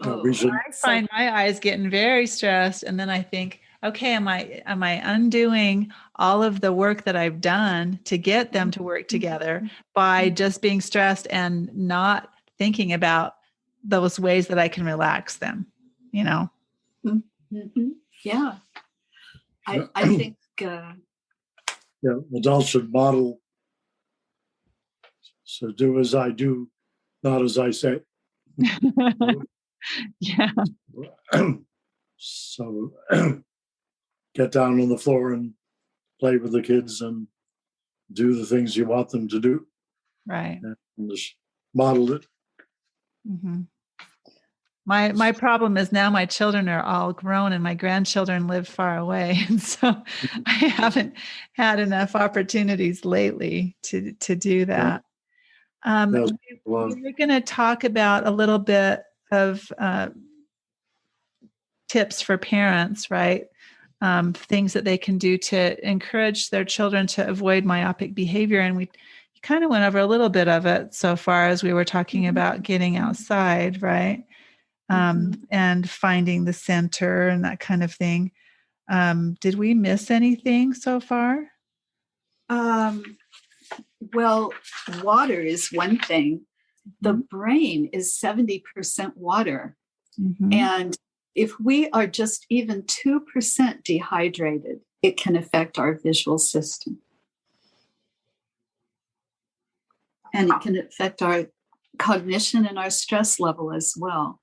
I find my eyes getting very stressed, and then I think, okay, am I undoing all of the work that I've done to get them to work together by just being stressed and not thinking about those ways that I can relax them, Yeah. I think adults should model. So do as I do, not as I say. Yeah. So get down on the floor and play with the kids and do the things you want them to do. Right. And just model it. My problem is now my children are all grown and my grandchildren live far away. And so I haven't had enough opportunities lately to do that. We're going to talk about a little bit of tips for parents, right? Things that they can do to encourage their children to avoid myopic behavior. And we kind of went over a little bit of it so far as we were talking about getting outside, right? And finding the center and that kind of thing. Did we miss anything so far? Well, water is one thing. the brain is 70% water. Mm-hmm. And if we are just even 2% dehydrated, it can affect our visual system. And it can affect our cognition and our stress level as well.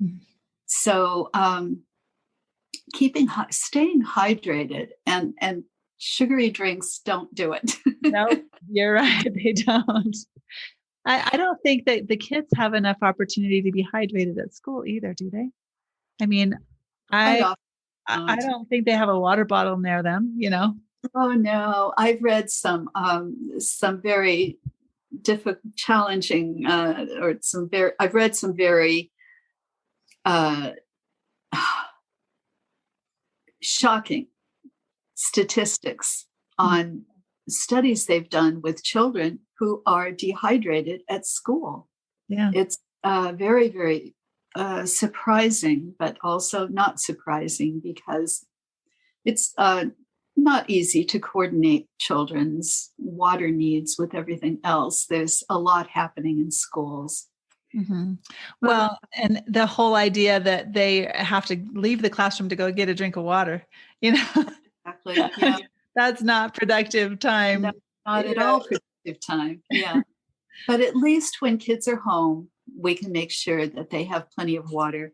Mm-hmm. So staying hydrated, and sugary drinks don't do it. No, you're right. They don't. I don't think that the kids have enough opportunity to be hydrated at school either, do they? I mean, I don't think they have a water bottle near them, you know? Oh no, I've read some very difficult, challenging, I've read some very shocking statistics on studies they've done with children who are dehydrated at school. Yeah. It's very, very surprising, but also not surprising, because it's not easy to coordinate children's water needs with everything else. There's a lot happening in schools. Mm-hmm. Well, and the whole idea that they have to leave the classroom to go get a drink of water, you know, exactly. Yeah. That's not productive time. No, not at all productive time. Yeah. But at least when kids are home, we can make sure that they have plenty of water.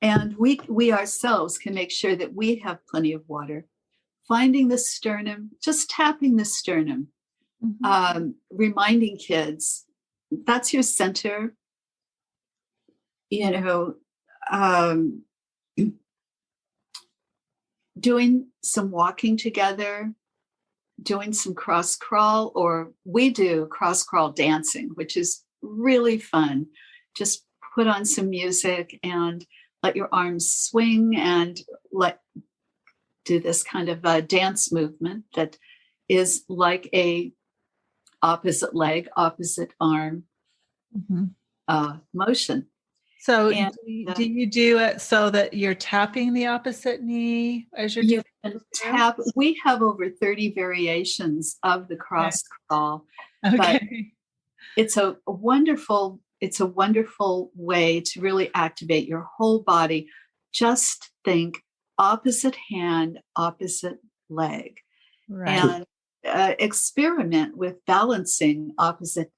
And we ourselves can make sure that we have plenty of water. Finding the sternum, just tapping the sternum, reminding kids, that's your center. You know, doing some walking together, doing some cross crawl, or we do cross crawl dancing, which is really fun. Just put on some music and let your arms swing and do this kind of a dance movement that is like a opposite leg, opposite arm motion. So do you do it so that you're tapping the opposite knee as you're doing tap? We have over 30 variations of the cross crawl. Okay. But it's a wonderful way to really activate your whole body. Just think opposite hand, opposite leg. Right. And experiment with balancing opposite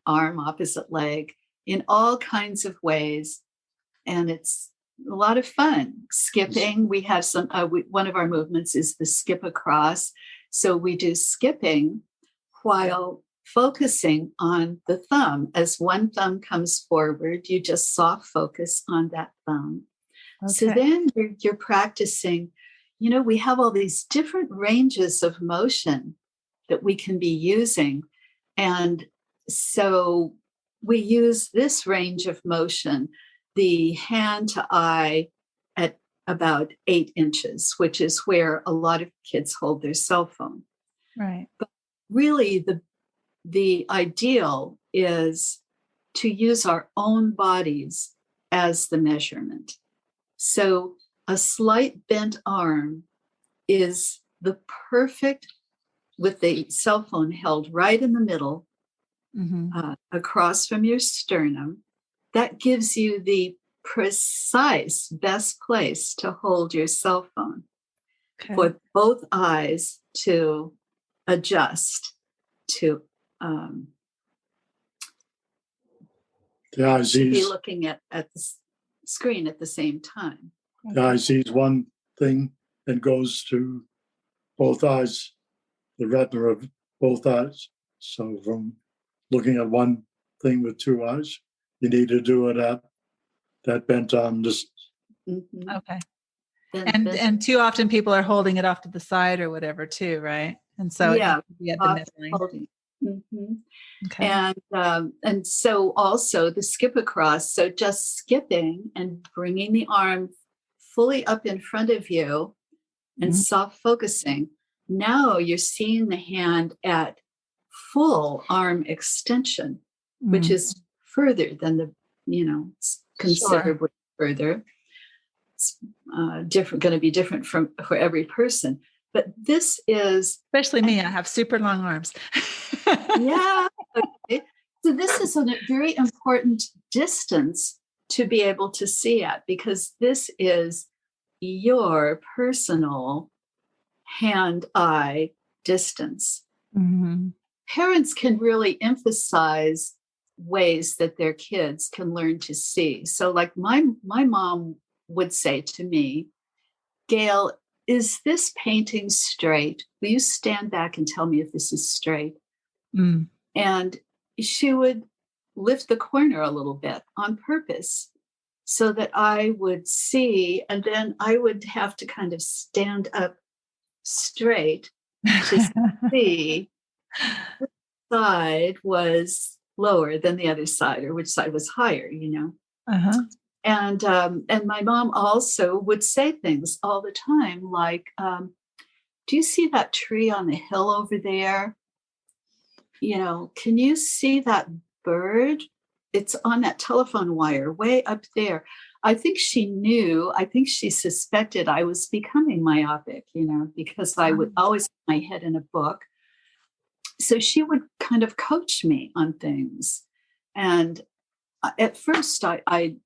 arm, opposite leg in all kinds of ways. And it's a lot of fun. Skipping, we have some, one of our movements is the skip across. So we do skipping while focusing on the thumb. As one thumb comes forward, you just soft focus on that thumb. Okay. So then you're practicing, you know, we have all these different ranges of motion that we can be using. And so we use this range of motion, the hand to eye at about 8 inches, which is where a lot of kids hold their cell phone. Right. But really, the ideal is to use our own bodies as the measurement. So a slight bent arm is the perfect, with the cell phone held right in the middle, across from your sternum. That gives you the precise best place to hold your cell phone for both eyes to adjust to the eye sees, be looking at the screen at the same time. The eye sees one thing and goes to both eyes, the retina of both eyes. So from looking at one thing with 2 eyes, you need to do it at that bent arm distance. Mm-hmm. Okay. And too often people are holding it off to the side or whatever too, right? And so it needs to be at the midline. Mm-hmm. Okay. And so also the skip across. So just skipping and bringing the arm fully up in front of you and soft focusing. Now you're seeing the hand at full arm extension, which is further than the, considerably further. It's going to be different for every person. But this is... Especially me, I have super long arms. Yeah. Okay. So this is a very important distance to be able to see at, because this is your personal hand-eye distance. Mm-hmm. Parents can really emphasize ways that their kids can learn to see. So like my mom would say to me, Gail, is this painting straight? Will you stand back and tell me if this is straight? Mm. And she would lift the corner a little bit on purpose so that I would see, and then I would have to kind of stand up straight to see which side was lower than the other side, or which side was higher, Uh-huh. And my mom also would say things all the time like, do you see that tree on the hill over there? Can you see that bird? It's on that telephone wire way up there. I think she suspected I was becoming myopic, because I would always have my head in a book. So she would kind of coach me on things. And at first I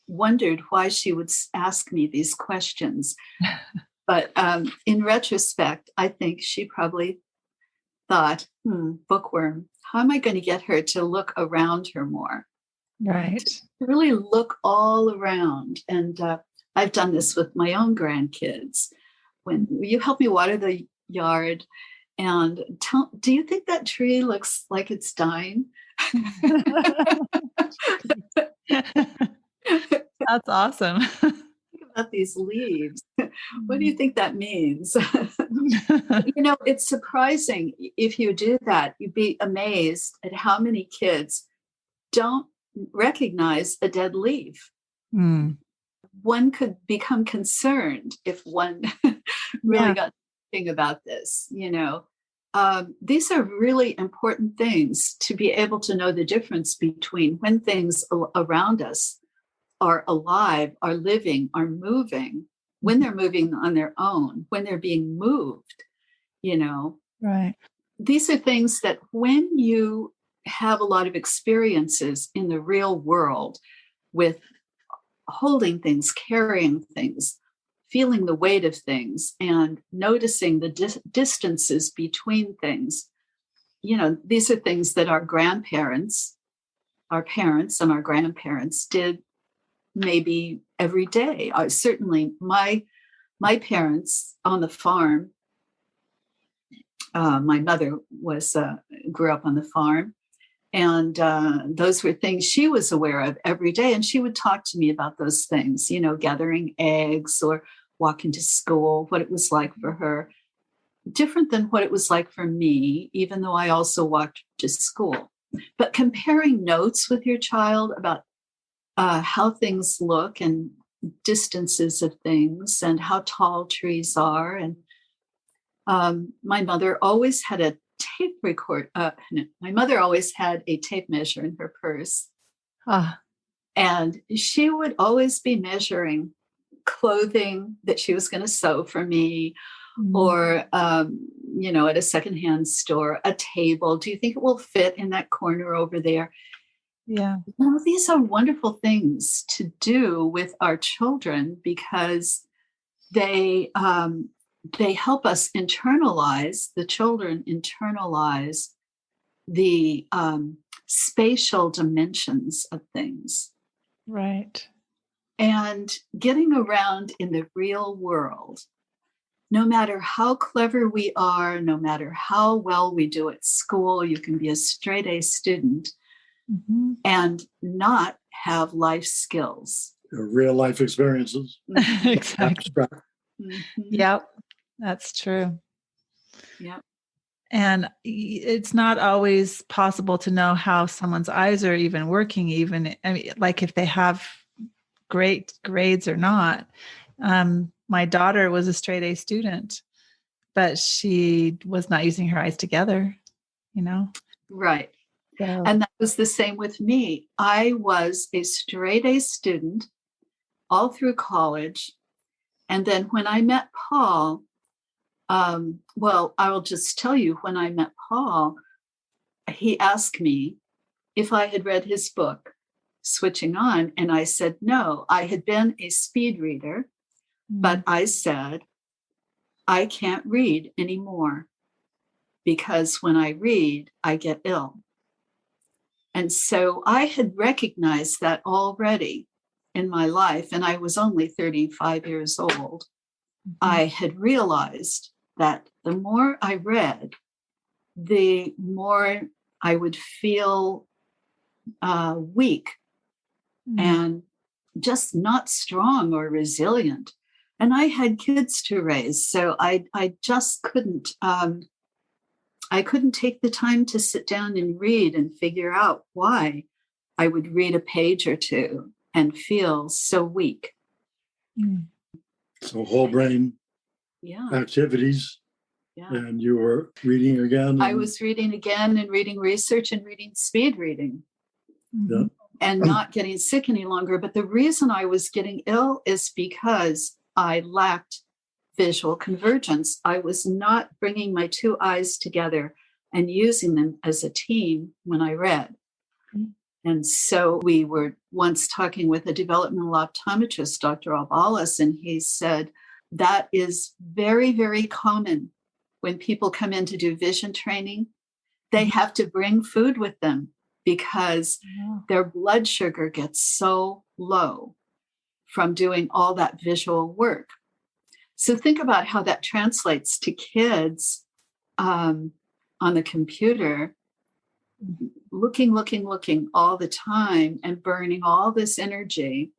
wondered why she would ask me these questions. But in retrospect, I think she probably thought, bookworm, how am I going to get her to look around her more? Right. To really look all around. And I've done this with my own grandkids. Will you help me water the yard? And do you think that tree looks like it's dying? That's awesome. Think about these leaves. What do you think that means? It's surprising. If you do that, you'd be amazed at how many kids don't recognize a dead leaf. Mm. One could become concerned if one really got thinking about this. These are really important things to be able to know the difference between when things around us are alive, are living, are moving, when they're moving on their own, when they're being moved, Right. These are things that when you have a lot of experiences in the real world with holding things, carrying things, feeling the weight of things, and noticing the distances between things, these are things that our grandparents, our parents and our grandparents did maybe every day. Certainly my parents on the farm, my mother grew up on the farm, and those were things she was aware of every day. And she would talk to me about those things, gathering eggs or walking to school, what it was like for her, different than what it was like for me, even though I also walked to school. But comparing notes with your child about how things look and distances of things and how tall trees are. And my mother always had a tape record. My mother always had a tape measure in her purse. And she would always be measuring clothing that she was going to sew for me, or, at a secondhand store, a table. Do you think it will fit in that corner over there? Yeah. These are wonderful things to do with our children because they help us internalize, the children internalize the spatial dimensions of things. Right. And getting around in the real world, no matter how clever we are, no matter how well we do at school, you can be a straight A student and not have life skills. Real life experiences. Exactly. Abstract. Yep. That's true. Yep. And it's not always possible to know how someone's eyes are even working, like if they have great grades or not. My daughter was a straight A student, but she was not using her eyes together, Right. So. And that was the same with me. I was a straight A student all through college. And then when I met Paul, I will just tell you, when I met Paul, he asked me, if I had read his book, Switching On, and I said no. I had been a speed reader, but I said, I can't read anymore because when I read, I get ill. And so I had recognized that already in my life, and I was only 35 years old. I had realized that the more I read, the more I would feel weak and just not strong or resilient. And I had kids to raise, so I just couldn't. I couldn't take the time to sit down and read and figure out why I would read a page or two and feel so weak. So whole brain activities. Yeah. And you were reading again? I was reading again and reading research and reading speed reading. Yeah. And not getting sick any longer. But the reason I was getting ill is because I lacked visual convergence. I was not bringing my two eyes together and using them as a team when I read. And so we were once talking with a developmental optometrist, Dr. Albalas, and he said, that is very, very common when people come in to do vision training. They have to bring food with them because their blood sugar gets so low from doing all that visual work. So think about how that translates to kids on the computer, looking all the time and burning all this energy,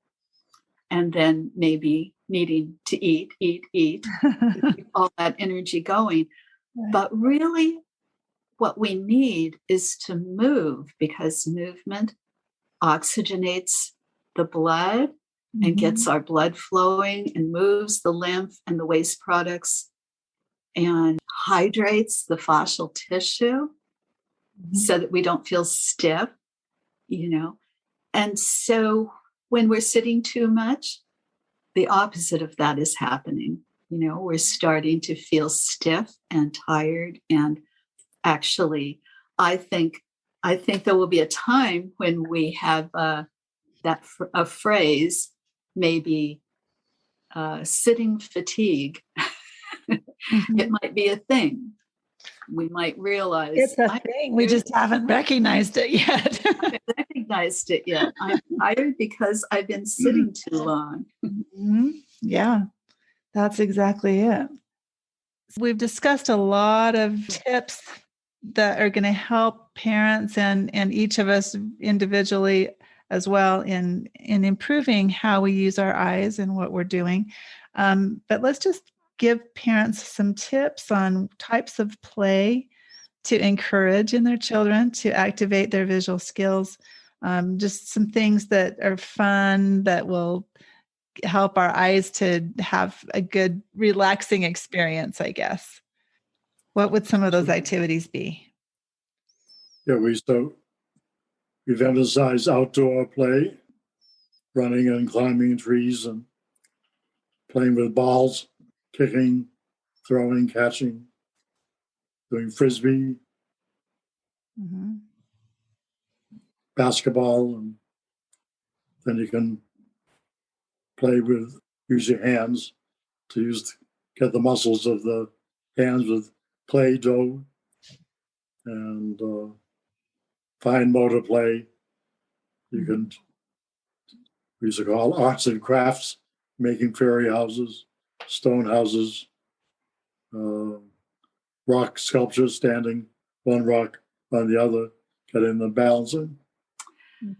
and then maybe needing to eat, to keep all that energy going. Right. But really, what we need is to move, because movement oxygenates the blood and gets our blood flowing and moves the lymph and the waste products and hydrates the fascial tissue so that we don't feel stiff, And so when we're sitting too much, the opposite of that is happening. We're starting to feel stiff and tired. And actually, I think there will be a time when we have a phrase, maybe sitting fatigue. It might be a thing. We might realize it's a thing. We just haven't recognized it yet. I haven't recognized it yet. I'm tired because I've been sitting too long. Yeah, that's exactly it. We've discussed a lot of tips that are going to help parents and each of us individually as well in improving how we use our eyes and what we're doing. But let's just give parents some tips on types of play to encourage in their children to activate their visual skills. Just some things that are fun that will help our eyes to have a good, relaxing experience, I guess. What would some of those activities be? Yeah, we've emphasized outdoor play, running and climbing trees and playing with balls, kicking, throwing, catching, doing frisbee, basketball, and then you can use your hands to get the muscles of the hands with clay dough and fine motor play. You can we used to call arts and crafts, making fairy houses, stone houses, rock sculptures, standing one rock on the other, getting them balancing.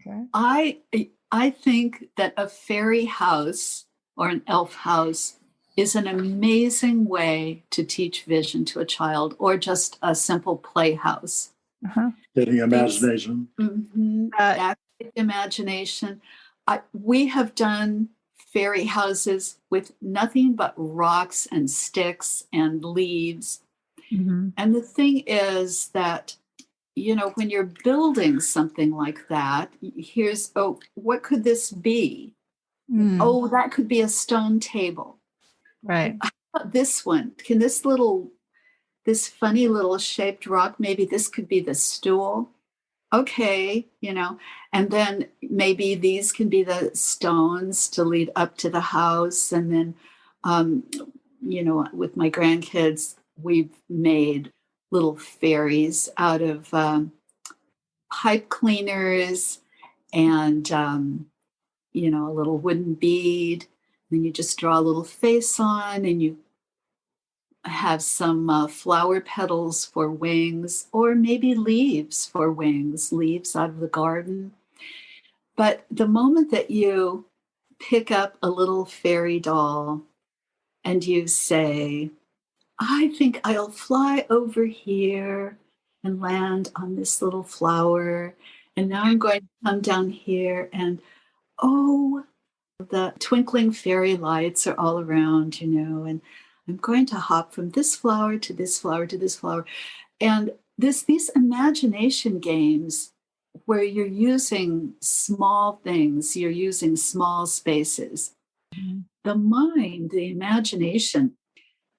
Okay. I think that a fairy house or an elf house is an amazing way to teach vision to a child, or just a simple playhouse. Getting imagination. Active imagination. We have done fairy houses with nothing but rocks and sticks and leaves. And the thing is that, when you're building something like that, what could this be? Oh, that could be a stone table. Right. How about this one? Can this funny little shaped rock, maybe this could be the stool? okay, and then maybe these can be the stones to lead up to the house. And then, with my grandkids, we've made little fairies out of pipe cleaners and, a little wooden bead. Then you just draw a little face on, and you have some flower petals for wings, or maybe leaves for wings, leaves out of the garden. But the moment that you pick up a little fairy doll and you say, I think I'll fly over here and land on this little flower. And now I'm going to come down here, and oh, the twinkling fairy lights are all around, and I'm going to hop from this flower to this flower to this flower. And these imagination games where you're using small things, you're using small spaces. Mm-hmm. The mind, the imagination,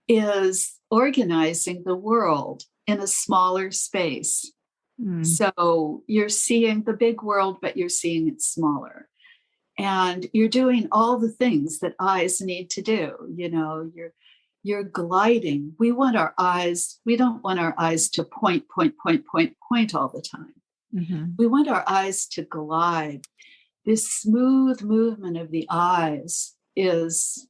is organizing the world in a smaller space. Mm. So you're seeing the big world, but you're seeing it smaller. And you're doing all the things that eyes need to do. You're gliding. We don't want our eyes to point all the time. Mm-hmm. We want our eyes to glide. This smooth movement of the eyes is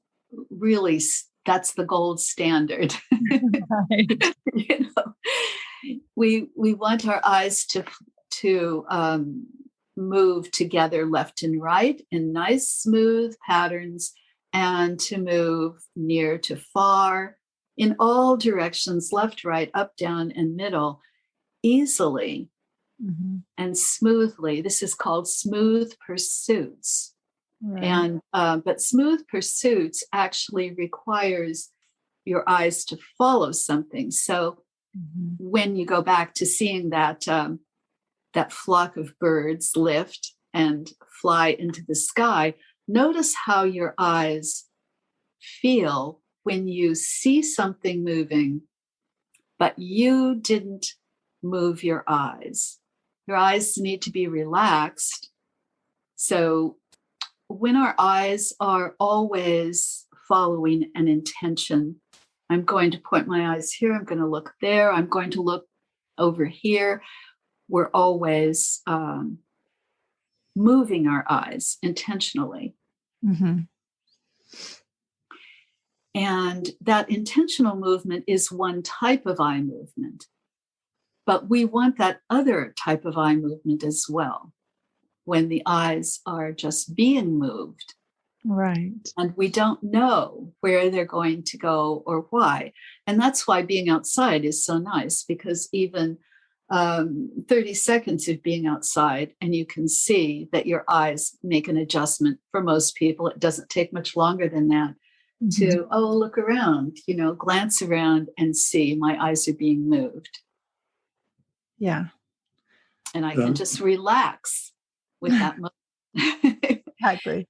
really, that's the gold standard. Right. We want our eyes to move together left and right in nice smooth patterns, and to move near to far in all directions, left, right, up, down, and middle, easily. Mm-hmm. And smoothly. This is called smooth pursuits. Right. And but smooth pursuits actually requires your eyes to follow something. So mm-hmm. when you go back to seeing that flock of birds lift and fly into the sky, notice how your eyes feel when you see something moving, but you didn't move your eyes. Your eyes need to be relaxed. So when our eyes are always following an intention, I'm going to point my eyes here, I'm going to look there, I'm going to look over here. We're always moving our eyes intentionally. Mm-hmm. And that intentional movement is one type of eye movement. But we want that other type of eye movement as well, when the eyes are just being moved. Right. And we don't know where they're going to go or why. And that's why being outside is so nice, because even 30 seconds of being outside, and you can see that your eyes make an adjustment. For most people, it doesn't take much longer than that. Mm-hmm. To, look around, glance around and see my eyes are being moved. Yeah. And I can just relax with that moment. Exactly.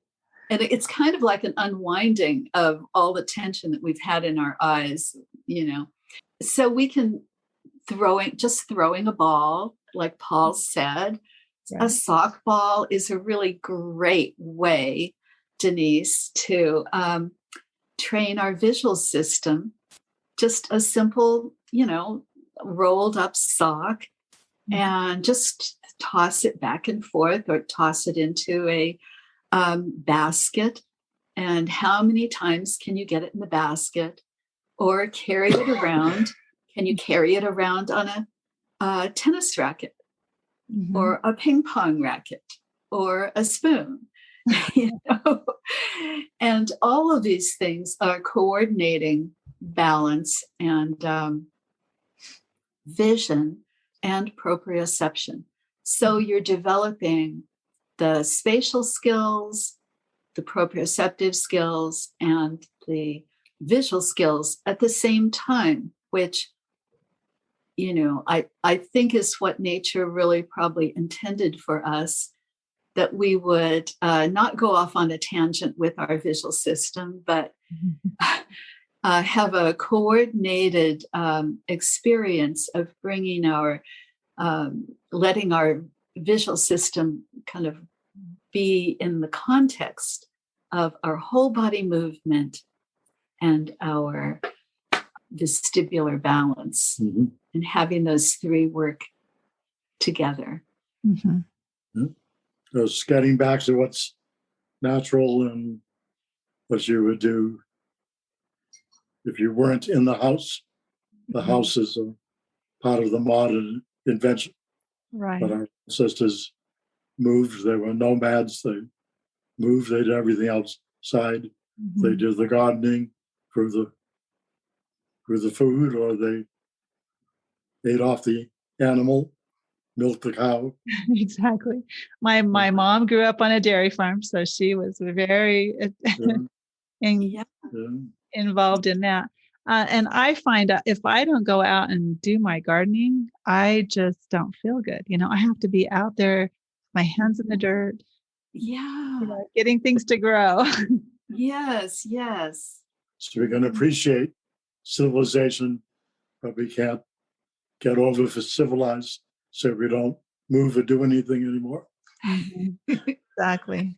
And it's kind of like an unwinding of all the tension that we've had in our eyes, So we can throwing a ball, like Paul said. Right. A softball is a really great way, Denise, to train our visual system. Just a simple, rolled up sock. And just toss it back and forth, or toss it into a basket. And how many times can you get it in the basket? Or carry it around? Can you carry it around on a tennis racket? Mm-hmm. Or a ping pong racket? Or a spoon? And all of these things are coordinating balance and vision and proprioception. So you're developing the spatial skills, the proprioceptive skills, and the visual skills at the same time, which, I think is what nature really probably intended for us, that we would not go off on a tangent with our visual system, but have a coordinated experience of bringing letting our visual system kind of be in the context of our whole body movement and our vestibular balance, and having those three work together. Just getting back to what's natural and what you would do if you weren't in the house. The house is a part of the modern invention. Right. But our ancestors moved. They were nomads. They moved. They did everything outside. They did the gardening for the food, or they ate off the animal, milked the cow. Exactly. My mom grew up on a dairy farm, so she was very involved in that. And I find if I don't go out and do my gardening, I just don't feel good. I have to be out there, my hands in the dirt. Yeah. Getting things to grow. Yes. So we're going to appreciate civilization, but we can't get over for civilized, so we don't move or do anything anymore. Exactly.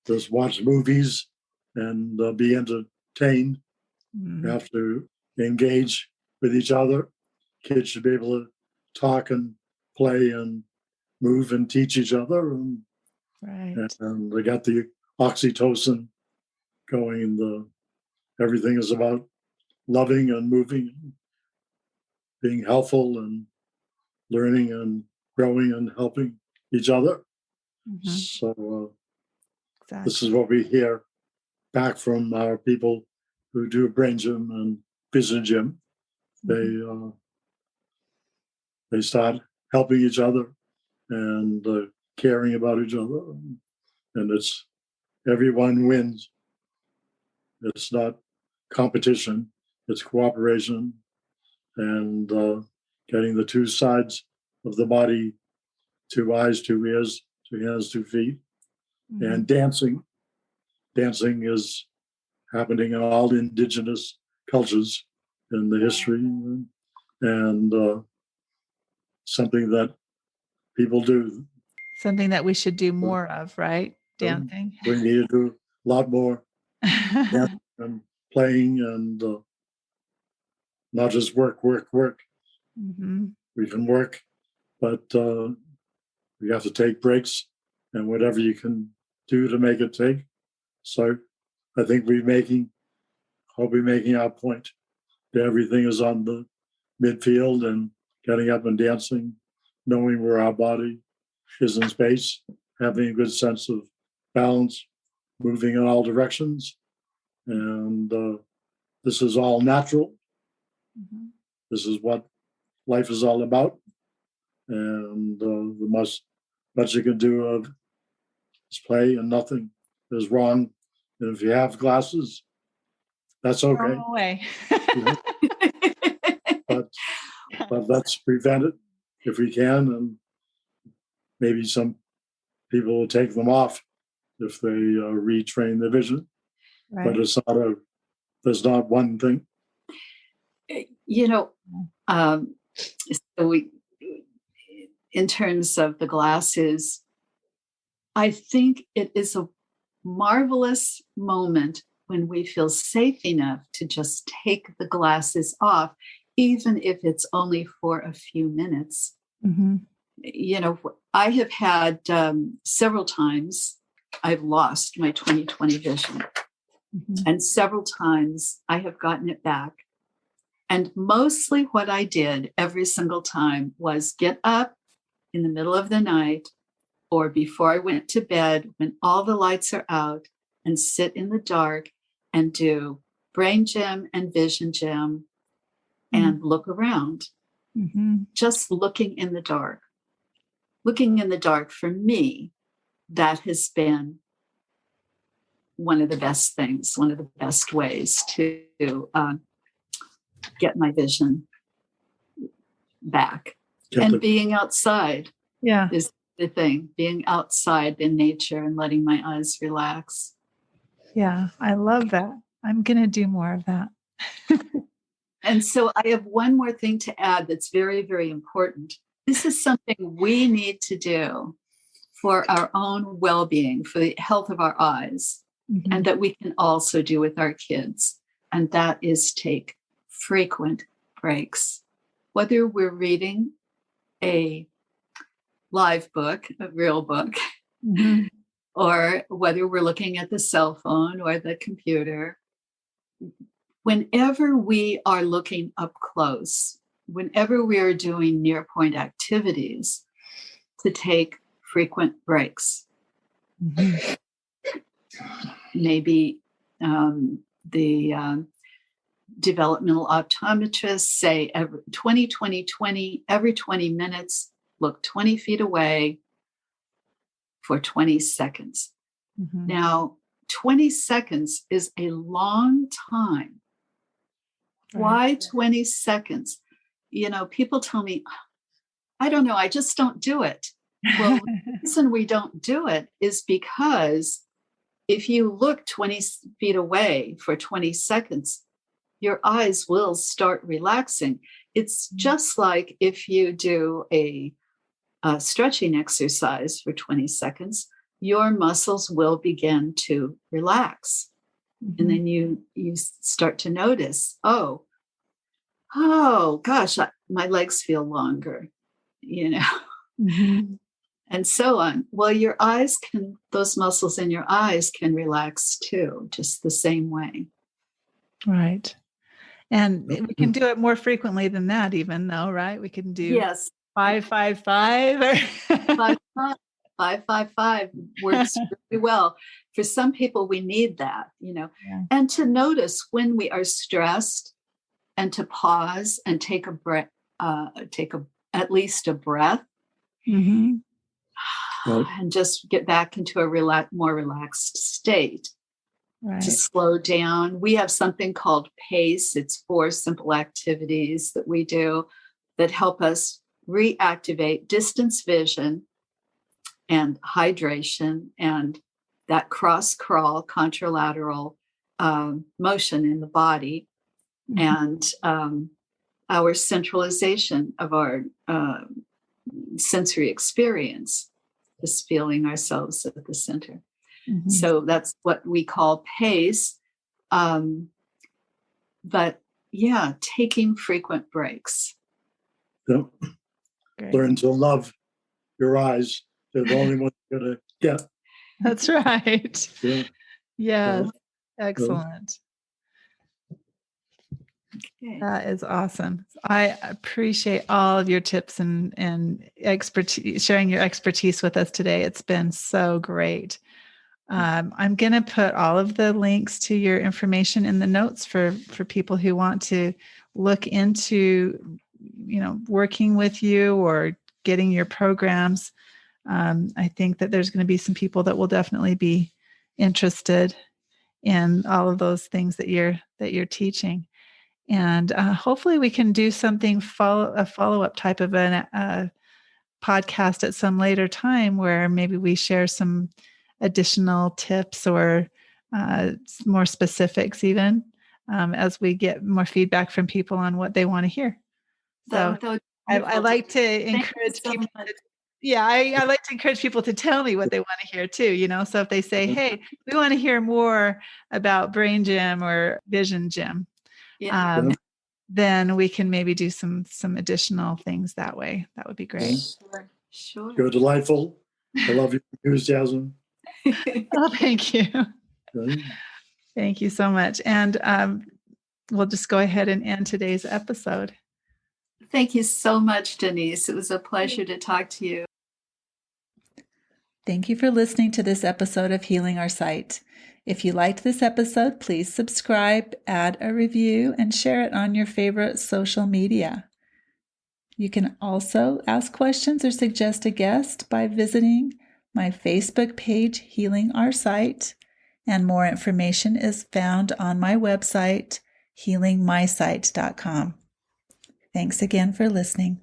Just watch movies and be entertained. We have to engage with each other. Kids should be able to talk and play and move and teach each other. And they got the oxytocin going. Everything is about loving and moving, and being helpful and learning and growing and helping each other. So this is what we hear back from our people who do brain gym and vision gym. They start helping each other and caring about each other, and it's everyone wins. It's not competition; it's cooperation and getting the two sides of the body, 2 eyes, 2 ears, 2 hands, 2 feet, and dancing. Dancing is happening in all indigenous cultures in the history, and something that people do. Something that we should do more of, right? Dancing. We need to do a lot more dancing and playing, and not just work. We can work, but we have to take breaks and whatever you can do to make it take. So I think we're making our point. Everything is on the midfield and getting up and dancing, knowing where our body is in space, having a good sense of balance, moving in all directions. And this is all natural. This is what life is all about. And the much you can do is play, and nothing is wrong. And if you have glasses, that's okay. Throw away. But let's prevent it if we can, and maybe some people will take them off if they retrain their vision. Right. But there's not one thing. So we, in terms of the glasses, I think it is a marvelous moment when we feel safe enough to just take the glasses off, even if it's only for a few minutes. I have had several times I've lost my 20/20 vision, and several times I have gotten it back. And mostly what I did every single time was get up in the middle of the night or before I went to bed when all the lights are out and sit in the dark and do brain gym and vision gym and look around. Just looking in the dark. Looking in the dark, for me, that has been one of the best things, one of the best ways to get my vision back. And being outside is the thing. Being outside in nature and letting my eyes relax. Yeah, I love that. I'm going to do more of that. And so I have one more thing to add that's very, very important. This is something we need to do. for our own well-being, for the health of our eyes, and that we can also do with our kids. And that is take frequent breaks. Whether we're reading a live book, a real book, or whether we're looking at the cell phone or the computer, whenever we are looking up close, whenever we are doing near point activities, to take frequent breaks. Maybe the developmental optometrists say every 20, every 20 minutes, look 20 feet away for 20 seconds. Now, 20 seconds is a long time. Why 20 seconds? You know, people tell me, I don't know, I just don't do it. Well, the reason we don't do it is because if you look 20 feet away for 20 seconds, your eyes will start relaxing. It's just like if you do a stretching exercise for 20 seconds, your muscles will begin to relax. And then you start to notice, oh gosh, my legs feel longer, you know, and so on. Well, your eyes can, those muscles in your eyes can relax too, just the same way. Right. And we can do it more frequently than that, even though, right? We can do 5-5-5 or 5-5-5 works really well. For some people, we need that, you know, and to notice when we are stressed and to pause and take a breath, at least a breath, and just get back into a more relaxed state. To slow down. We have something called PACE. It's 4 simple activities that we do that help us reactivate distance vision and hydration and that cross-crawl contralateral motion in the body and our centralization of our sensory experience, just feeling ourselves at the center. So that's what we call PACE. But yeah, taking frequent breaks. Yep. Learn to love your eyes. They're the only ones you're going to get. That's right. Yes. Excellent. Okay. That is awesome. I appreciate all of your tips and expertise, sharing your expertise with us today. It's been so great. I'm going to put all of the links to your information in the notes for people who want to look into, you know, working with you or getting your programs. I think that there's going to be some people that will definitely be interested in all of those things that you're teaching. And hopefully we can do something, a follow-up type of a podcast at some later time where maybe we share some additional tips or more specifics as we get more feedback from people on what they want to hear. So I like to encourage people. I like to encourage people to tell me what they want to hear too, you know, so if they say, hey, we want to hear more about brain gym or vision gym, then we can maybe do some additional things that way. That would be great. Sure. You're delightful. I love your enthusiasm. Oh, thank you. Thank you so much. And we'll just go ahead and end today's episode. Thank you so much, Denise. It was a pleasure to talk to you. Thank you for listening to this episode of Healing Our Sight. If you liked this episode, please subscribe, add a review, and share it on your favorite social media. You can also ask questions or suggest a guest by visiting my Facebook page, Healing Our Sight, and more information is found on my website, healingmysight.com. Thanks again for listening.